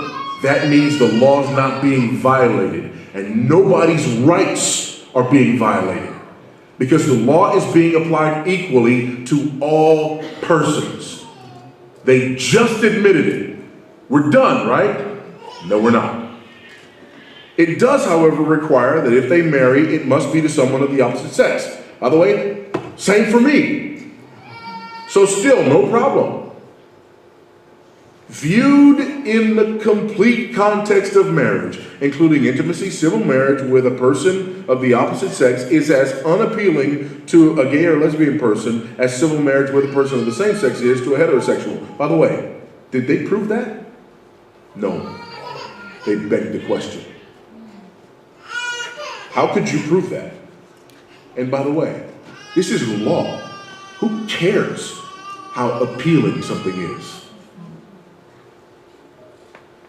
That means the law is not being violated, and nobody's rights are being violated, because the law is being applied equally to all persons. They just admitted it. We're done, right? No, we're not. It does, however, require that if they marry, it must be to someone of the opposite sex. By the way, same for me. So still, no problem. Viewed in the complete context of marriage, including intimacy, civil marriage with a person of the opposite sex is as unappealing to a gay or lesbian person as civil marriage with a person of the same sex is to a heterosexual. By the way, did they prove that? No. They begged the question. How could you prove that? And by the way, this is law. Who cares how appealing something is?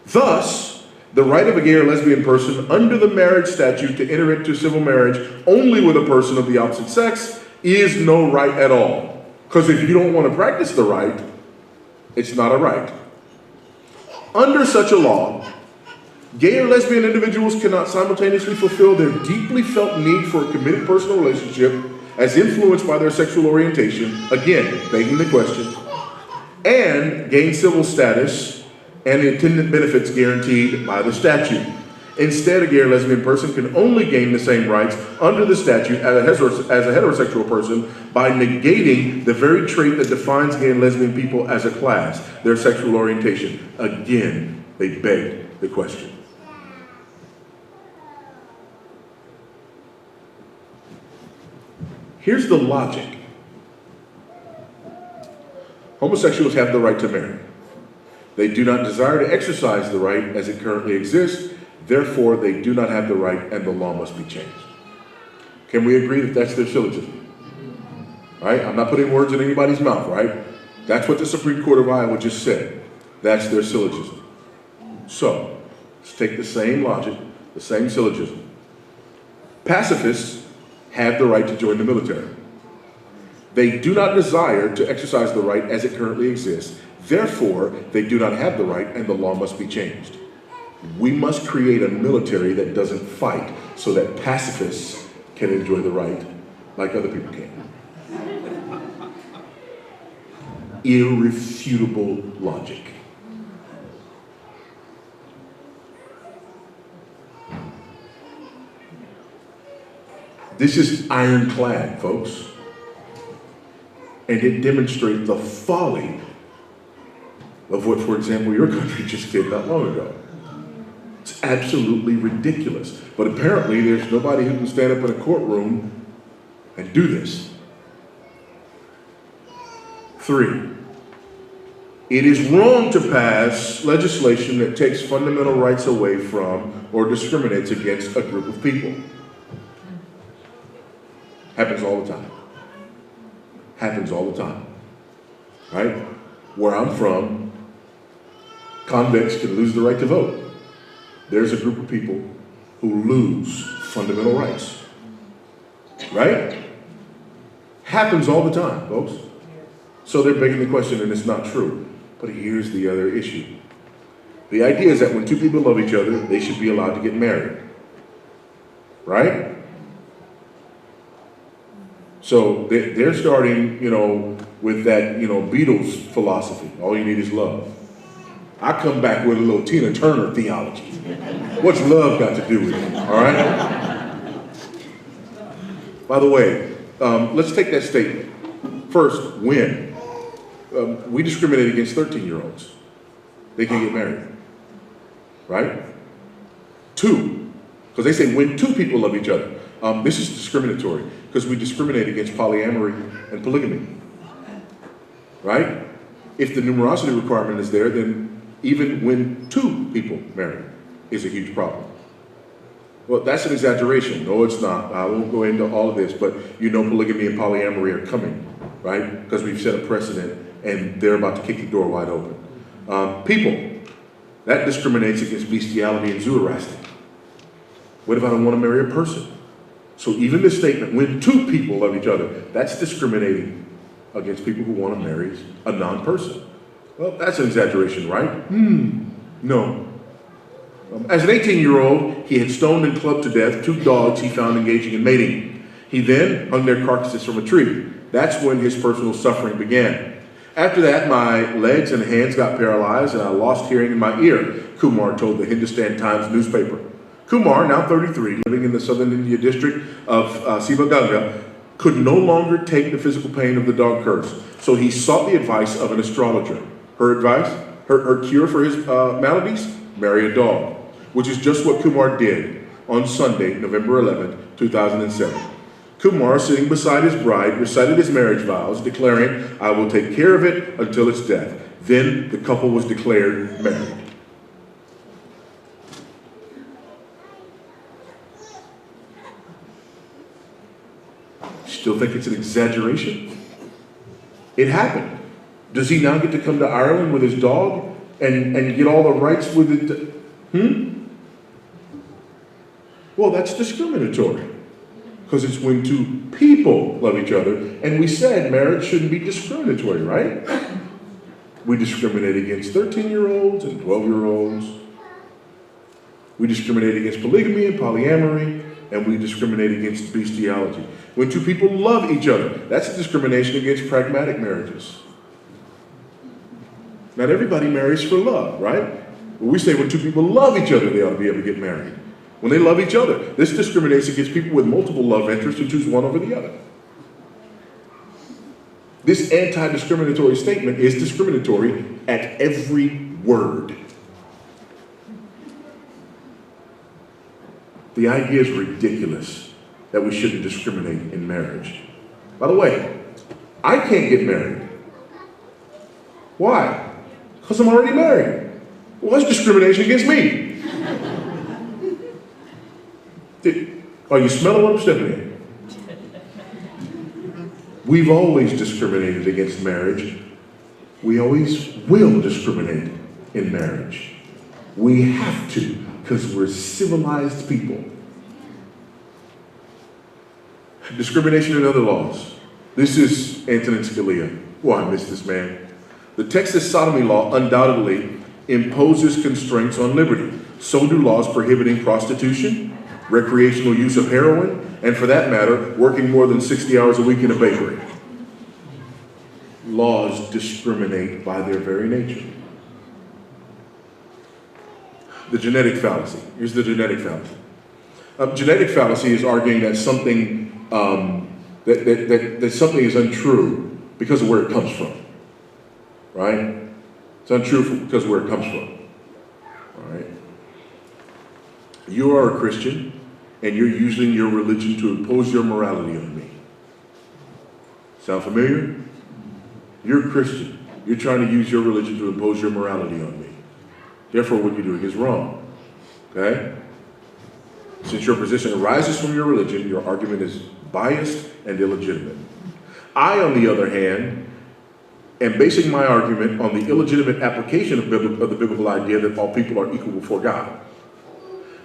Thus, the right of a gay or lesbian person under the marriage statute to enter into civil marriage only with a person of the opposite sex is no right at all. Because if you don't want to practice the right, it's not a right. Under such a law, gay or lesbian individuals cannot simultaneously fulfill their deeply felt need for a committed personal relationship as influenced by their sexual orientation, again, begging the question, and gain civil status and the attendant benefits guaranteed by the statute. Instead, a gay or lesbian person can only gain the same rights under the statute as a heterosexual person by negating the very trait that defines gay and lesbian people as a class, their sexual orientation. Again, they begged the question. Here's the logic. Homosexuals have the right to marry. They do not desire to exercise the right as it currently exists. Therefore, they do not have the right and the law must be changed. Can we agree that that's their syllogism? Right? I'm not putting words in anybody's mouth, right? That's what the Supreme Court of Iowa just said. That's their syllogism. So, let's take the same logic, the same syllogism. Pacifists have the right to join the military. They do not desire to exercise the right as it currently exists. Therefore, they do not have the right, and the law must be changed. We must create a military that doesn't fight so that pacifists can enjoy the right like other people can. Irrefutable logic. This is ironclad, folks. And it demonstrates the folly of what, for example, your country just did not long ago. It's absolutely ridiculous. But apparently there's nobody who can stand up in a courtroom and do this. 3, it is wrong to pass legislation that takes fundamental rights away from or discriminates against a group of people. Happens all the time. Happens all the time. Right? Where I'm from, convicts can lose the right to vote. There's a group of people who lose fundamental rights. Right? Happens all the time, folks. So they're begging the question, and it's not true. But here's the other issue. The idea is that when two people love each other, they should be allowed to get married. Right? So they're starting, with that, Beatles philosophy. All you need is love. I come back with a little Tina Turner theology. What's love got to do with it? All right? By the way, let's take that statement. First, when? We discriminate against 13-year-olds. They can get married. Right? 2, because they say when two people love each other. This is discriminatory because we discriminate against polyamory and polygamy. Right? If the numerosity requirement is there, then even when 2 people marry is a huge problem. Well, that's an exaggeration. No, it's not. I won't go into all of this, but polygamy and polyamory are coming, right? Because we've set a precedent and they're about to kick the door wide open. People, that discriminates against bestiality and zoroastrianism. What if I don't want to marry a person? So even this statement, when 2 people love each other, that's discriminating against people who want to marry a non-person. Well, that's an exaggeration, right? No. As an 18-year-old, he had stoned and clubbed to death 2 dogs he found engaging in mating. He then hung their carcasses from a tree. That's when his personal suffering began. After that, my legs and hands got paralyzed and I lost hearing in my ear, Kumar told the Hindustan Times newspaper. Kumar, now 33, living in the southern India district of Sivaganga, could no longer take the physical pain of the dog curse. So he sought the advice of an astrologer. Her advice, her cure for his maladies? Marry a dog, which is just what Kumar did on Sunday, November 11, 2007. Kumar, sitting beside his bride, recited his marriage vows, declaring, I will take care of it until its death. Then the couple was declared married. Still think it's an exaggeration? It happened. Does he now get to come to Ireland with his dog and get all the rights with it? Well, that's discriminatory. Because it's when 2 people love each other. And we said marriage shouldn't be discriminatory, right? We discriminate against 13-year-olds and 12-year-olds. We discriminate against polygamy and polyamory. And we discriminate against bestiality. When 2 people love each other, that's a discrimination against pragmatic marriages. Not everybody marries for love, right? We say when 2 people love each other, they ought to be able to get married. When they love each other. This discriminates against people with multiple love interests who choose one over the other. This anti-discriminatory statement is discriminatory at every word. The idea is ridiculous that we shouldn't discriminate in marriage. By the way, I can't get married. Why? Because I'm already married. Well, that's discrimination against me. Are you smelling what I'm stepping in? We've always discriminated against marriage. We always will discriminate in marriage. We have to, because we're civilized people. Discrimination and other laws. This is Antonin Scalia. Oh, I miss this man. The Texas sodomy law undoubtedly imposes constraints on liberty. So do laws prohibiting prostitution, recreational use of heroin, and for that matter, working more than 60 hours a week in a bakery. Laws discriminate by their very nature. The genetic fallacy. Here's the genetic fallacy. Genetic fallacy is arguing that something that something is untrue because of where it comes from. Right? It's untrue because of where it comes from. All right? You are a Christian, and you're using your religion to impose your morality on me. Sound familiar? You're a Christian. You're trying to use your religion to impose your morality on me. Therefore, what you're doing is wrong. Okay? Since your position arises from your religion, your argument is biased and illegitimate. I, on the other hand, am basing my argument on the illegitimate application of the biblical idea that all people are equal before God.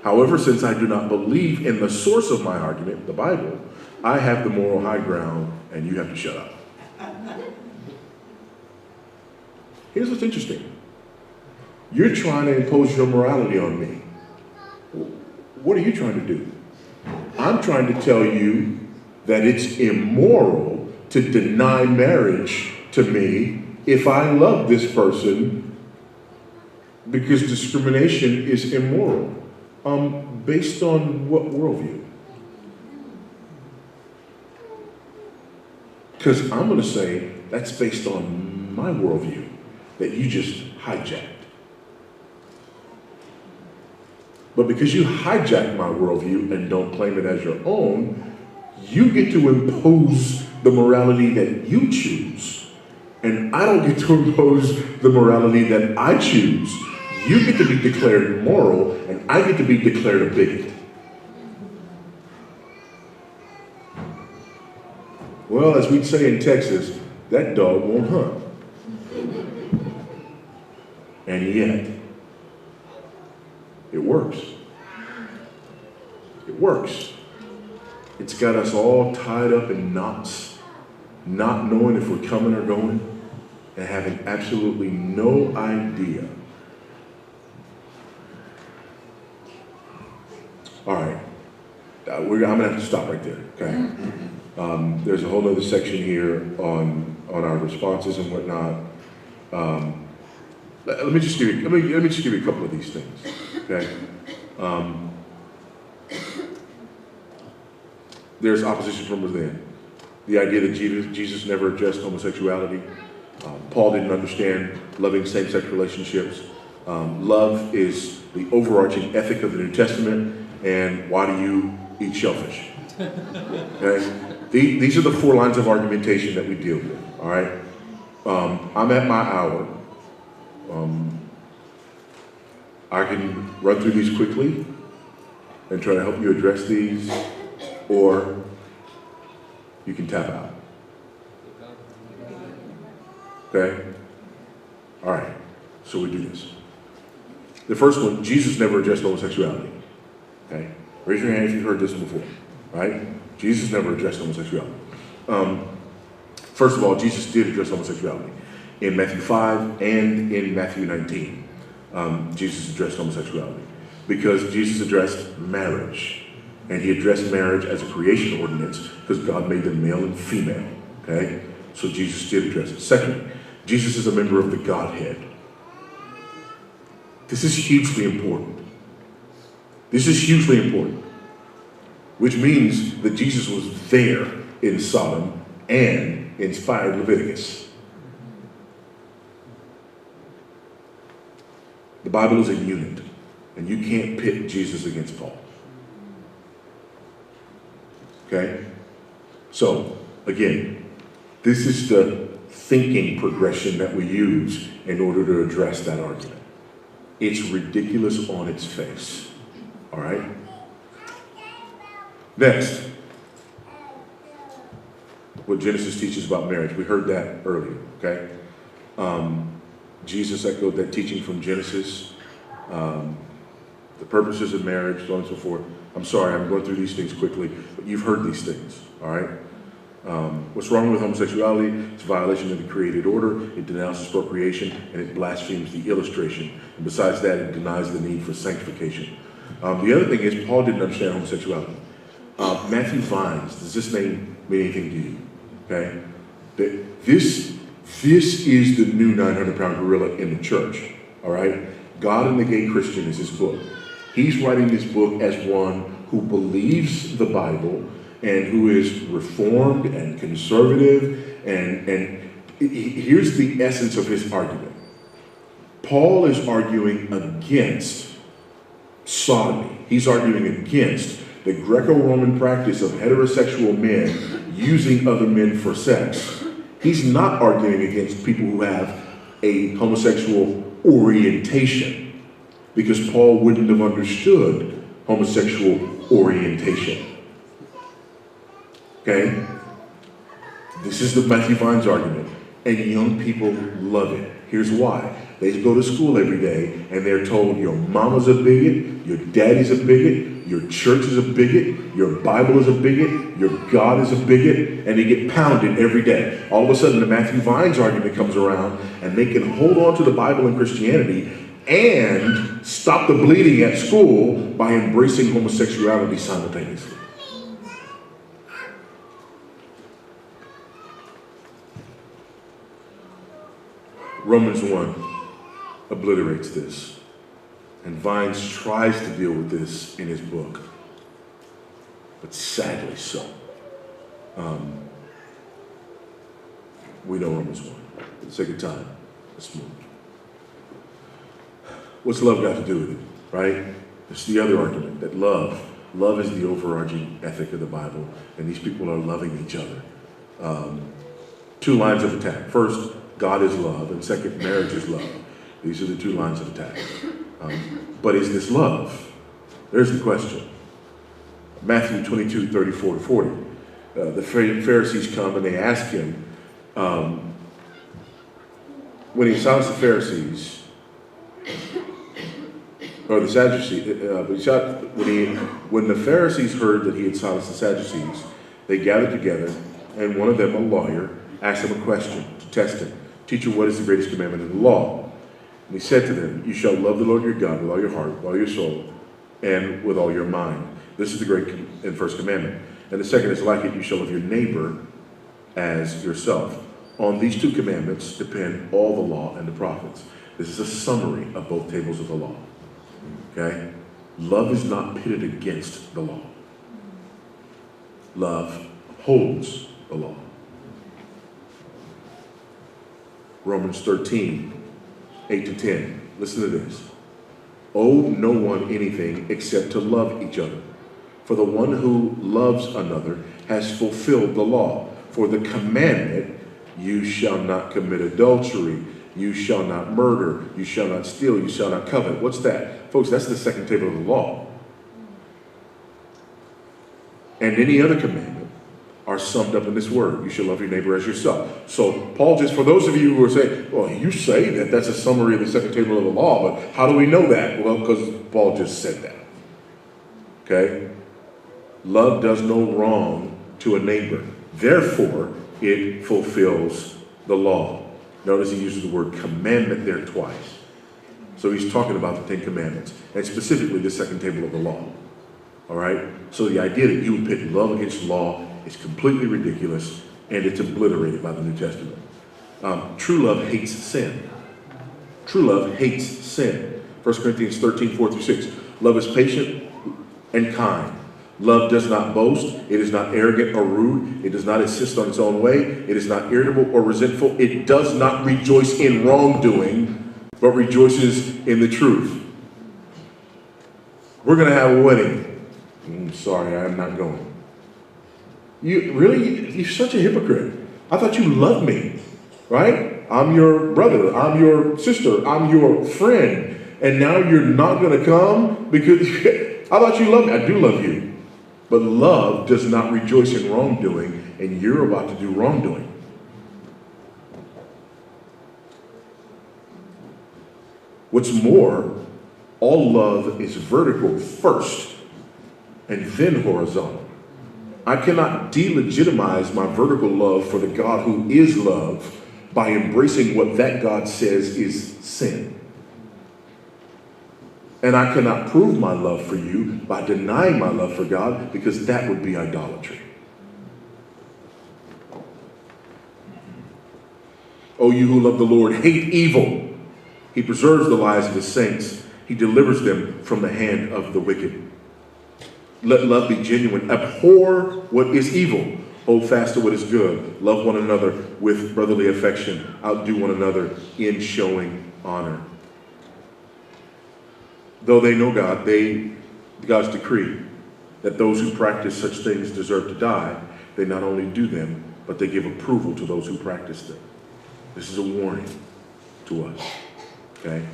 However, since I do not believe in the source of my argument, the Bible, I have the moral high ground, and you have to shut up. Here's what's interesting. You're trying to impose your morality on me. What are you trying to do? I'm trying to tell you that it's immoral to deny marriage to me if I love this person, because discrimination is immoral. Based on what worldview? Because I'm going to say that's based on my worldview that you just hijacked. But because you hijack my worldview and don't claim it as your own, you get to impose the morality that you choose. And I don't get to impose the morality that I choose. You get to be declared immoral, and I get to be declared a bigot. Well, as we'd say in Texas, that dog won't hunt. And yet, it works. It works. It's got us all tied up in knots, not knowing if we're coming or going, and having absolutely no idea. All right, I'm gonna have to stop right there, okay? There's a whole other section here on our responses and whatnot. Let me just give you a couple of these things, okay? There's opposition from within. The idea that Jesus never addressed homosexuality. Paul didn't understand loving same-sex relationships. Love is the overarching ethic of the New Testament. And why do you eat shellfish? Okay? These are the 4 lines of argumentation that we deal with, all right? I'm at my hour. I can run through these quickly and try to help you address these, or you can tap out. Okay? All right, so we do this. The first one, Jesus never addressed homosexuality. Okay? Raise your hand if you've heard this before, right? Jesus never addressed homosexuality. First of all, Jesus did address homosexuality. In Matthew 5 and in Matthew 19, Jesus addressed homosexuality because Jesus addressed marriage. And he addressed marriage as a creation ordinance because God made them male and female, okay? So Jesus did address it. Secondly, Jesus is a member of the Godhead. This is hugely important. This is hugely important, which means that Jesus was there in Sodom and inspired Leviticus. The Bible is a unit, and you can't pit Jesus against Paul. Okay? So, again, this is the thinking progression that we use in order to address that argument. It's ridiculous on its face. All right? Next, what Genesis teaches about marriage. We heard that earlier, okay? Jesus echoed that teaching from Genesis. the purposes of marriage, so on and so forth. I'm sorry, I'm going through these things quickly, but you've heard these things, all right? What's wrong with homosexuality? It's a violation of the created order, it denounces procreation, and it blasphemes the illustration. And besides that, it denies the need for sanctification. The other thing is, Paul didn't understand homosexuality. Matthew Vines, does this name mean anything to you? Okay? This is the new 900-pound gorilla in the church, all right? God and the Gay Christian is his book. He's writing this book as one who believes the Bible and who is reformed and conservative. And here's the essence of his argument. Paul is arguing against sodomy. He's arguing against the Greco-Roman practice of heterosexual men using other men for sex. He's not arguing against people who have a homosexual orientation, because Paul wouldn't have understood homosexual orientation. Okay? This is the Matthew Vines argument, and young people love it. Here's why. They go to school every day, and they're told your mama's a bigot, your daddy's a bigot, your church is a bigot, your Bible is a bigot, your God is a bigot, and they get pounded every day. All of a sudden, the Matthew Vines argument comes around, and they can hold on to the Bible and Christianity and stop the bleeding at school by embracing homosexuality simultaneously. Romans 1 obliterates this, and Vines tries to deal with this in his book, but sadly so. We know Romans 1. For the sake of time, let's move. What's love got to do with it, right? It's the other argument, that love is the overarching ethic of the Bible, and these people are loving each other. Two lines of attack. First, God is love, and second, marriage is love. These are the two lines of attack. But is this love? There's the question. Matthew 22, 34 to 40. The Pharisees come and they ask him, when he silenced the Pharisees, or the Sadducees, when the Pharisees heard that he had silenced the Sadducees, they gathered together, and one of them, a lawyer, asked him a question to test him. Teacher, what is the greatest commandment in the law? And he said to them, you shall love the Lord your God with all your heart, with all your soul, and with all your mind. This is the great and first commandment. And the second is like it, you shall love your neighbor as yourself. On these two commandments depend all the law and the prophets. This is a summary of both tables of the law. Okay? Love is not pitted against the law. Love holds the law. Romans 13, 8 to 10. Listen to this. Owe no one anything except to love each other. For the one who loves another has fulfilled the law. For the commandment, you shall not commit adultery, you shall not murder, you shall not steal, you shall not covet. What's that? Folks, that's the second table of the law. And any other commandment are summed up in this word. You shall love your neighbor as yourself. So Paul, just for those of you who are saying, well, you say that that's a summary of the second table of the law, but how do we know that? Well, because Paul just said that. Okay? Love does no wrong to a neighbor. Therefore, it fulfills the law. Notice he uses the word commandment there twice. So he's talking about the 10 Commandments, and specifically the second table of the law. All right? So the idea that you would pit love against law is completely ridiculous, and it's obliterated by the New Testament. True love hates sin. True love hates sin. 1 Corinthians 13, 4 through 6. Love is patient and kind. Love does not boast. It is not arrogant or rude. It does not insist on its own way. It is not irritable or resentful. It does not rejoice in wrongdoing, but rejoices in the truth. We're going to have a wedding. Sorry, I'm not going. You really? You're such a hypocrite. I thought you loved me, right? I'm your brother. I'm your sister. I'm your friend. And now you're not going to come because I thought you loved me. I do love you. But love does not rejoice in wrongdoing, and you're about to do wrongdoing. What's more, All love is vertical first and then horizontal. I cannot delegitimize my vertical love for the God who is love by embracing what that God says is sin. And I cannot prove my love for you by denying my love for God, because that would be idolatry. O you who love the Lord, hate evil. He preserves the lives of his saints. He delivers them from the hand of the wicked. Let love be genuine. Abhor what is evil. Hold fast to what is good. Love one another with brotherly affection. Outdo one another in showing honor. Though they know God, God's decree that those who practice such things deserve to die, they not only do them, but they give approval to those who practice them. This is a warning to us, okay?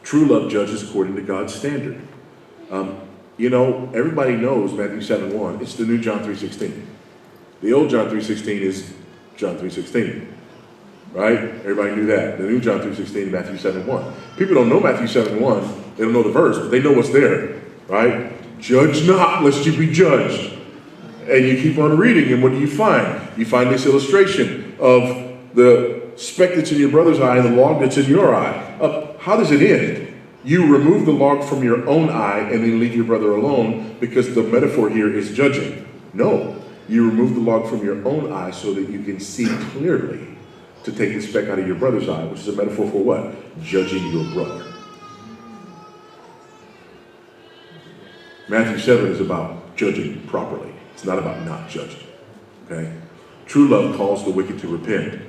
True love judges according to God's standard. Everybody knows Matthew 7:1. It's the new John 3:16. The old John 3:16 is John 3:16, right? Everybody knew that. The new John 3:16, Matthew 7:1. People don't know Matthew 7:1. They don't know the verse, but they know what's there, right? Judge not, lest you be judged. And you keep on reading, and what do you find? You find this illustration of the speck that's in your brother's eye and the log that's in your eye. How does it end? You remove the log from your own eye and then leave your brother alone, because the metaphor here is judging. No, you remove the log from your own eye so that you can see clearly to take the speck out of your brother's eye, which is a metaphor for what? Judging your brother. Matthew 7 is about judging properly. It's not about not judging, okay? True love calls the wicked to repent.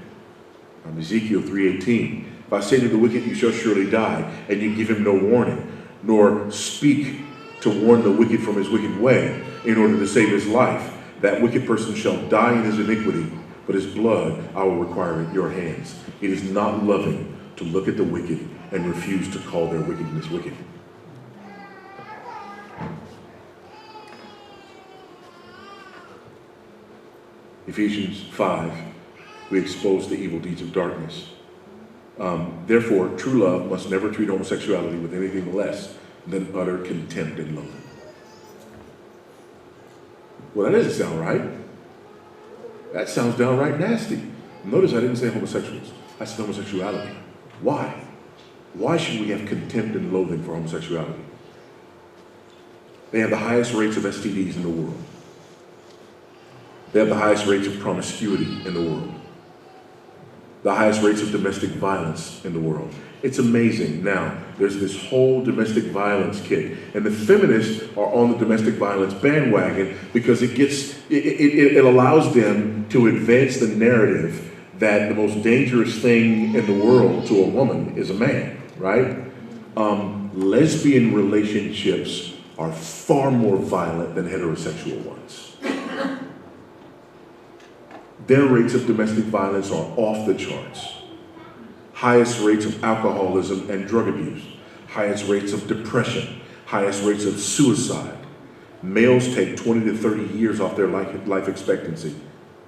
Ezekiel 3:18. If I say to the wicked, you shall surely die, and you give him no warning, nor speak to warn the wicked from his wicked way in order to save his life, that wicked person shall die in his iniquity, but his blood I will require at your hands. It is not loving to look at the wicked and refuse to call their wickedness wicked. Ephesians 5, we expose the evil deeds of darkness. Therefore, true love must never treat homosexuality with anything less than utter contempt and loathing. Well, that doesn't sound right. That sounds downright nasty. Notice I didn't say homosexuals. I said homosexuality. Why? Why should we have contempt and loathing for homosexuality? They have the highest rates of STDs in the world. They have the highest rates of promiscuity in the world. The highest rates of domestic violence in the world. It's amazing. Now, there's this whole domestic violence kick, and the feminists are on the domestic violence bandwagon because it allows them to advance the narrative that the most dangerous thing in the world to a woman is a man, right? Lesbian relationships are far more violent than heterosexual ones. Their rates of domestic violence are off the charts. Highest rates of alcoholism and drug abuse. Highest rates of depression. Highest rates of suicide. Males take 20 to 30 years off their life expectancy.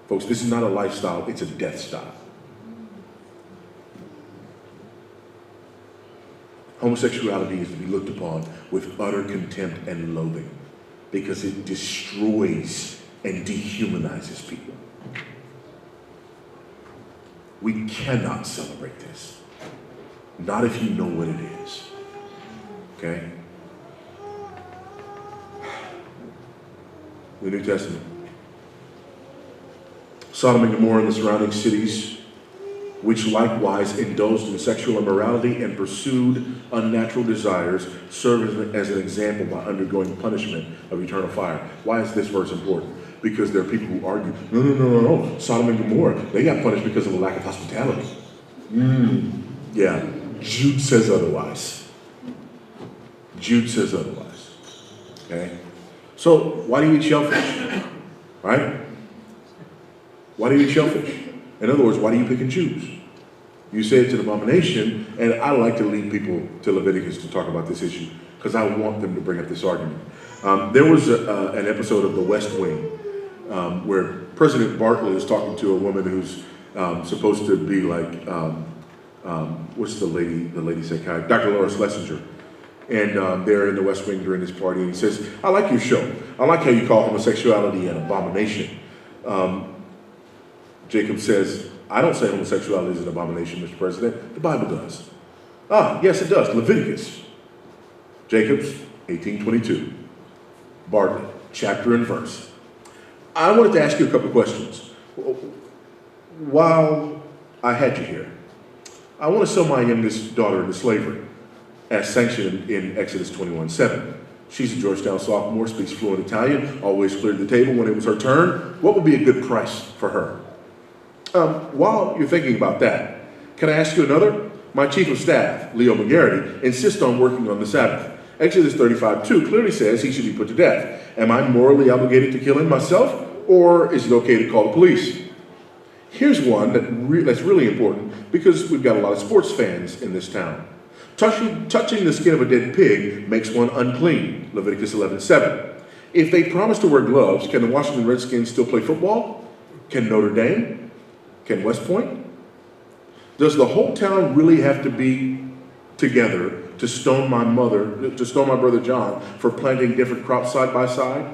Folks, this is not a lifestyle, it's a death style. Homosexuality is to be looked upon with utter contempt and loathing because it destroys and dehumanizes people. We cannot celebrate this. Not if you know what it is. Okay? The New Testament. Sodom and Gomorrah and the surrounding cities, which likewise indulged in sexual immorality and pursued unnatural desires, serve as an example by undergoing punishment of eternal fire. Why is this verse important? Because there are people who argue, no. Sodom and Gomorrah, they got punished because of a lack of hospitality. Yeah, Jude says otherwise. Jude says otherwise. Okay? So, why do you eat shellfish? Right? Why do you eat shellfish? In other words, why do you pick and choose? You say it's an abomination, and I like to lead people to Leviticus to talk about this issue because I want them to bring up this argument. There was an episode of The West Wing where President Bartlett is talking to a woman who's supposed to be like, what's the lady psychiatrist? Dr. Laura Schlesinger. and they're in the West Wing during this party, and he says, I like your show. I like how you call homosexuality an abomination. Jacob says, I don't say homosexuality is an abomination, Mr. President. The Bible does. Ah, yes, it does. Leviticus. Jacob's 18:22. Bartlett, chapter and verse. I wanted to ask you a couple of questions. While I had you here, I want to sell my youngest daughter into slavery, as sanctioned in Exodus 21:7. She's a Georgetown sophomore, speaks fluent Italian, always cleared the table when it was her turn. What would be a good price for her? While you're thinking about that, can I ask you another? My chief of staff, Leo McGarity, insists on working on the Sabbath. Exodus 35:2 clearly says he should be put to death. Am I morally obligated to kill him myself, or is it okay to call the police? Here's one that's really important because we've got a lot of sports fans in this town. Touching the skin of a dead pig makes one unclean, Leviticus 11:7. If they promise to wear gloves, can the Washington Redskins still play football? Can Notre Dame? Can West Point? Does the whole town really have to be together to stone my brother John for planting different crops side by side?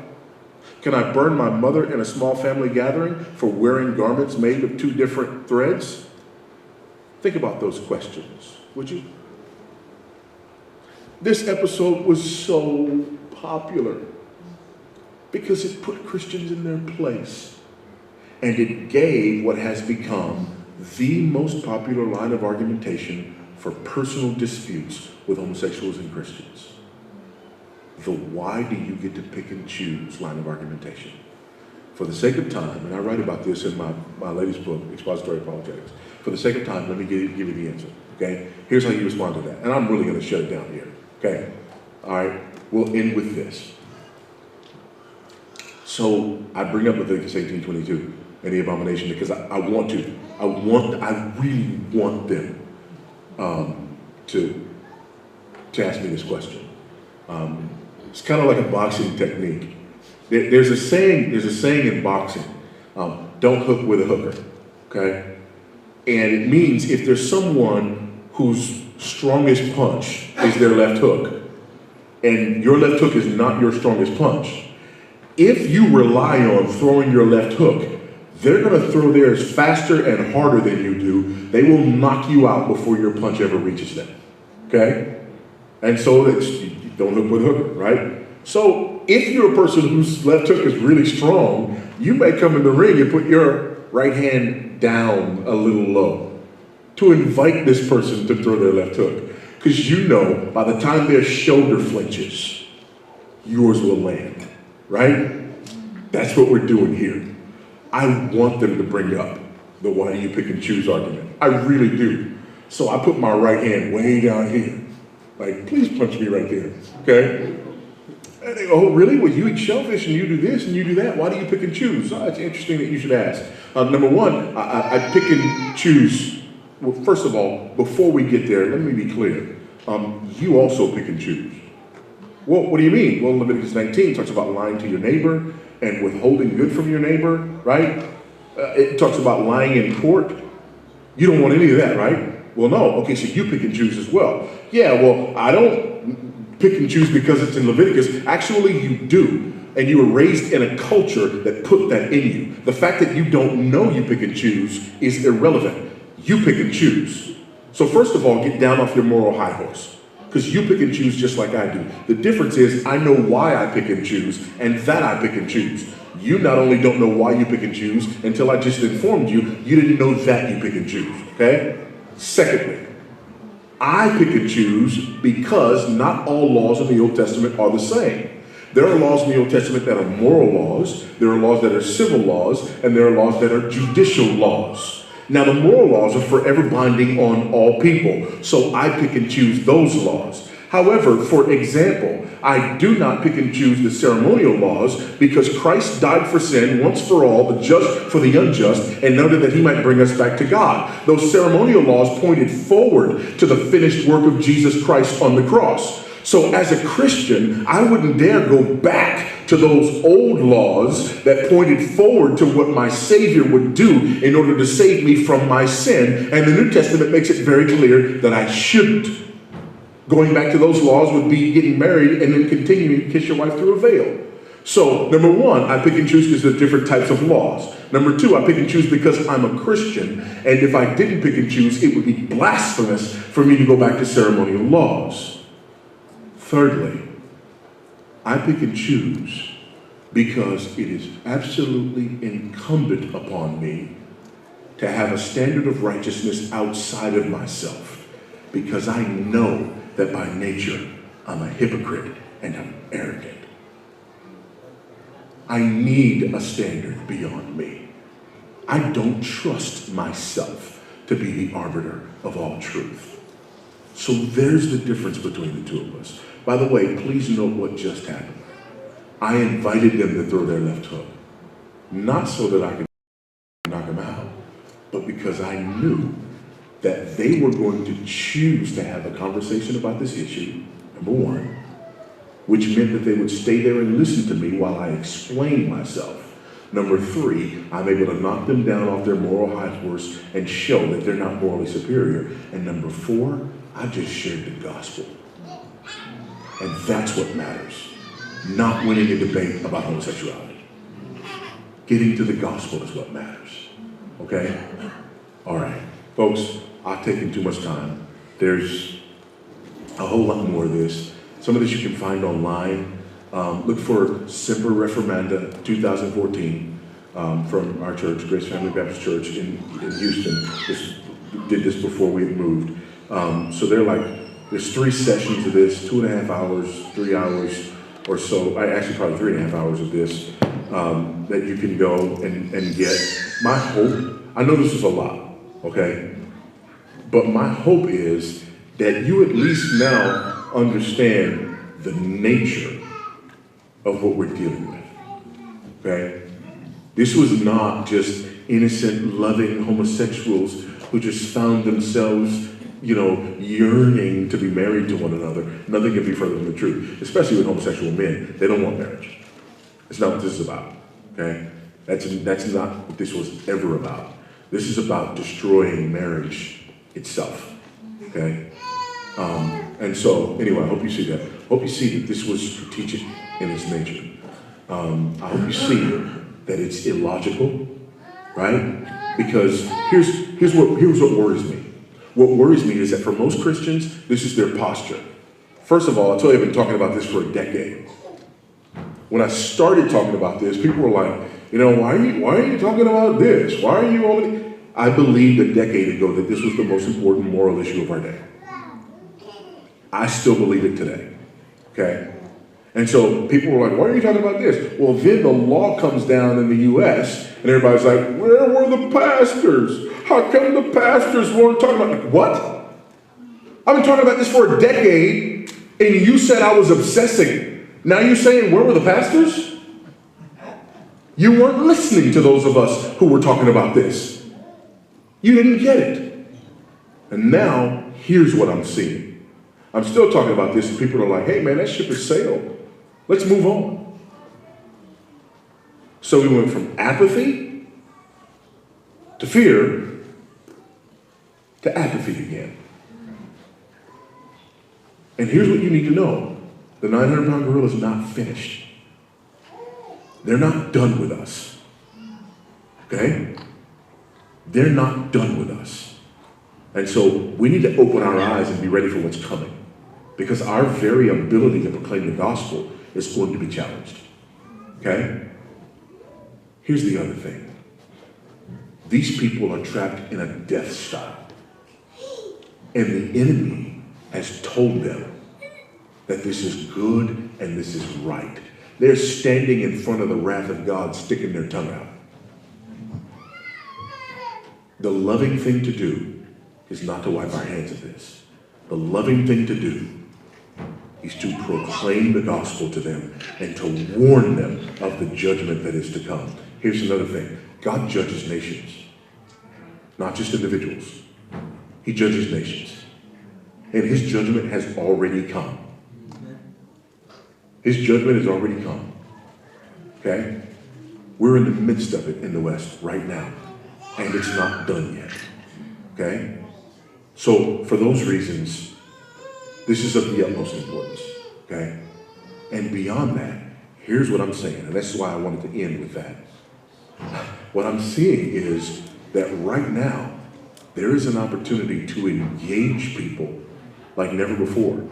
Can I burn my mother in a small family gathering for wearing garments made of two different threads? Think about those questions, would you? This episode was so popular because it put Christians in their place, and it gave what has become the most popular line of argumentation for personal disputes with homosexuals and Christians. The why do you get to pick and choose line of argumentation. For the sake of time, and I write about this in my latest book, Expository Apologetics. For the sake of time, let me give you the answer, okay? Here's how you respond to that. And I'm really gonna shut it down here, okay? All right, we'll end with this. So I bring up Leviticus 18:22 and the abomination because I really want them to ask me this question. It's kind of like a boxing technique. There's a saying in boxing, don't hook with a hooker, okay? And it means if there's someone whose strongest punch is their left hook, and your left hook is not your strongest punch, if you rely on throwing your left hook, they're gonna throw theirs faster and harder than you do. They will knock you out before your punch ever reaches them, okay? And so don't hook with a hooker, right? So if you're a person whose left hook is really strong, you may come in the ring and put your right hand down a little low to invite this person to throw their left hook. Because you know by the time their shoulder flinches, yours will land, right? That's what we're doing here. I want them to bring up the why do you pick and choose argument. I really do. So I put my right hand way down here. Like, please punch me right there, okay? And they go, oh, really? Well, you eat shellfish and you do this and you do that. Why do you pick and choose? Oh, it's interesting that you should ask. Number one, I pick and choose. Well, first of all, before we get there, let me be clear. You also pick and choose. Well, what do you mean? Well, Leviticus 19 talks about lying to your neighbor and withholding good from your neighbor, right? It talks about lying in court. You don't want any of that, right? Well, no. Okay, so you pick and choose as well. Yeah, well, I don't pick and choose because it's in Leviticus. Actually, you do. And you were raised in a culture that put that in you. The fact that you don't know you pick and choose is irrelevant. You pick and choose. So first of all, get down off your moral high horse. Because you pick and choose just like I do. The difference is I know why I pick and choose and that I pick and choose. You not only don't know why you pick and choose until I just informed you, you didn't know that you pick and choose, okay? Secondly, I pick and choose because not all laws in the Old Testament are the same. There are laws in the Old Testament that are moral laws, there are laws that are civil laws, and there are laws that are judicial laws. Now, the moral laws are forever binding on all people, so I pick and choose those laws. However, for example, I do not pick and choose the ceremonial laws because Christ died for sin once for all, the just for the unjust, in order that he might bring us back to God. Those ceremonial laws pointed forward to the finished work of Jesus Christ on the cross. So as a Christian, I wouldn't dare go back to those old laws that pointed forward to what my Savior would do in order to save me from my sin. And the New Testament makes it very clear that I shouldn't. Going back to those laws would be getting married and then continuing to kiss your wife through a veil. So, number one, I pick and choose because there are different types of laws. Number two, I pick and choose because I'm a Christian, and if I didn't pick and choose, it would be blasphemous for me to go back to ceremonial laws. Thirdly, I pick and choose because it is absolutely incumbent upon me to have a standard of righteousness outside of myself, because I know that by nature I'm a hypocrite and I'm arrogant. I need a standard beyond me. I don't trust myself to be the arbiter of all truth. So there's the difference between the two of us. By the way, please note what just happened. I invited them to throw their left hook, not so that I could knock them out, but because I knew that they were going to choose to have a conversation about this issue, number one, which meant that they would stay there and listen to me while I explained myself. Number three, I'm able to knock them down off their moral high horse and show that they're not morally superior. And number four, I just shared the gospel. And that's what matters. Not winning a debate about homosexuality. Getting to the gospel is what matters. Okay? All right. Folks, I've taken too much time. There's a whole lot more of this. Some of this you can find online. Look for Semper Reformanda 2014 from our church, Grace Family Baptist Church in Houston. Did this before we had moved. So there's 3 sessions of this, 2.5 hours, 3 hours or so. Actually probably 3.5 hours of this that you can go and get. My hope, I know this is a lot, okay? But my hope is that you at least now understand the nature of what we're dealing with, okay? This was not just innocent, loving homosexuals who just found themselves, yearning to be married to one another. Nothing can be further from the truth, especially with homosexual men. They don't want marriage. It's not what this is about, okay? That's not what this was ever about. This is about destroying marriage itself, okay? And so, anyway, I hope you see that. I hope you see that this was strategic in its nature. I hope you see that it's illogical, right? Because here's what worries me. What worries me is that for most Christians, this is their posture. First of all, I'll tell you, I've been talking about this for a decade. When I started talking about this, people were like, why are you talking about this? Why are you only... I believed a decade ago that this was the most important moral issue of our day. I still believe it today, okay? And so people were like, why are you talking about this? Well, then the law comes down in the U.S., and everybody's like, where were the pastors? How come the pastors weren't talking about it? What? I've been talking about this for a decade, and you said I was obsessing. Now you're saying, where were the pastors? You weren't listening to those of us who were talking about this. You didn't get it. And now, here's what I'm seeing. I'm still talking about this, and people are like, hey man, that ship has sailed. Let's move on. So we went from apathy to fear to apathy again. And here's what you need to know. The 900-pound gorilla is not finished. They're not done with us. Okay? They're not done with us. And so we need to open our eyes and be ready for what's coming. Because our very ability to proclaim the gospel is going to be challenged. Okay? Here's the other thing. These people are trapped in a death style. And the enemy has told them that this is good and this is right. They're standing in front of the wrath of God, sticking their tongue out. The loving thing to do is not to wipe our hands of this. The loving thing to do is to proclaim the gospel to them and to warn them of the judgment that is to come. Here's another thing. God judges nations, not just individuals. He judges nations. And his judgment has already come. His judgment has already come. Okay? We're in the midst of it in the West right now. And it's not done yet. Okay? So for those reasons, This is of the utmost importance, okay? And beyond that, here's what I'm saying, and that's why I wanted to end with that. What I'm seeing is that right now, there is an opportunity to engage people like never before.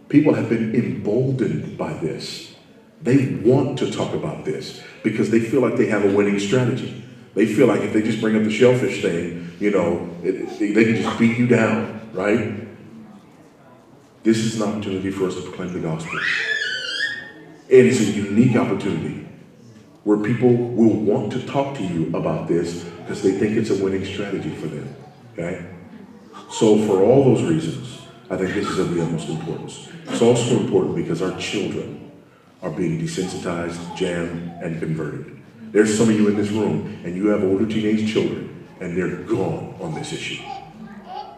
People have been emboldened by this. They want to talk about this because they feel like they have a winning strategy. They feel like if they just bring up the shellfish thing, they can just beat you down, right? This is an opportunity for us to proclaim the gospel. And it's a unique opportunity where people will want to talk to you about this because they think it's a winning strategy for them, okay? So for all those reasons, I think this is of the utmost importance. It's also important because our children are being desensitized, jammed, and converted. There's some of you in this room, and you have older teenage children, and they're gone on this issue.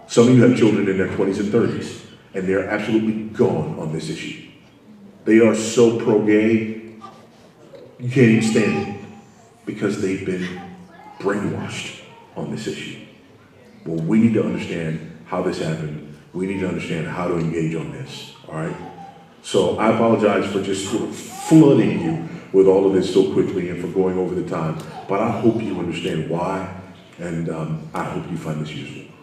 Some of you have children in their 20s and 30s, and they're absolutely gone on this issue. They are so pro-gay, you can't even stand it, because they've been brainwashed on this issue. Well, we need to understand how this happened. We need to understand how to engage on this, all right? So I apologize for just sort of flooding you with all of this so quickly and for going over the time, but I hope you understand why, and I hope you find this useful.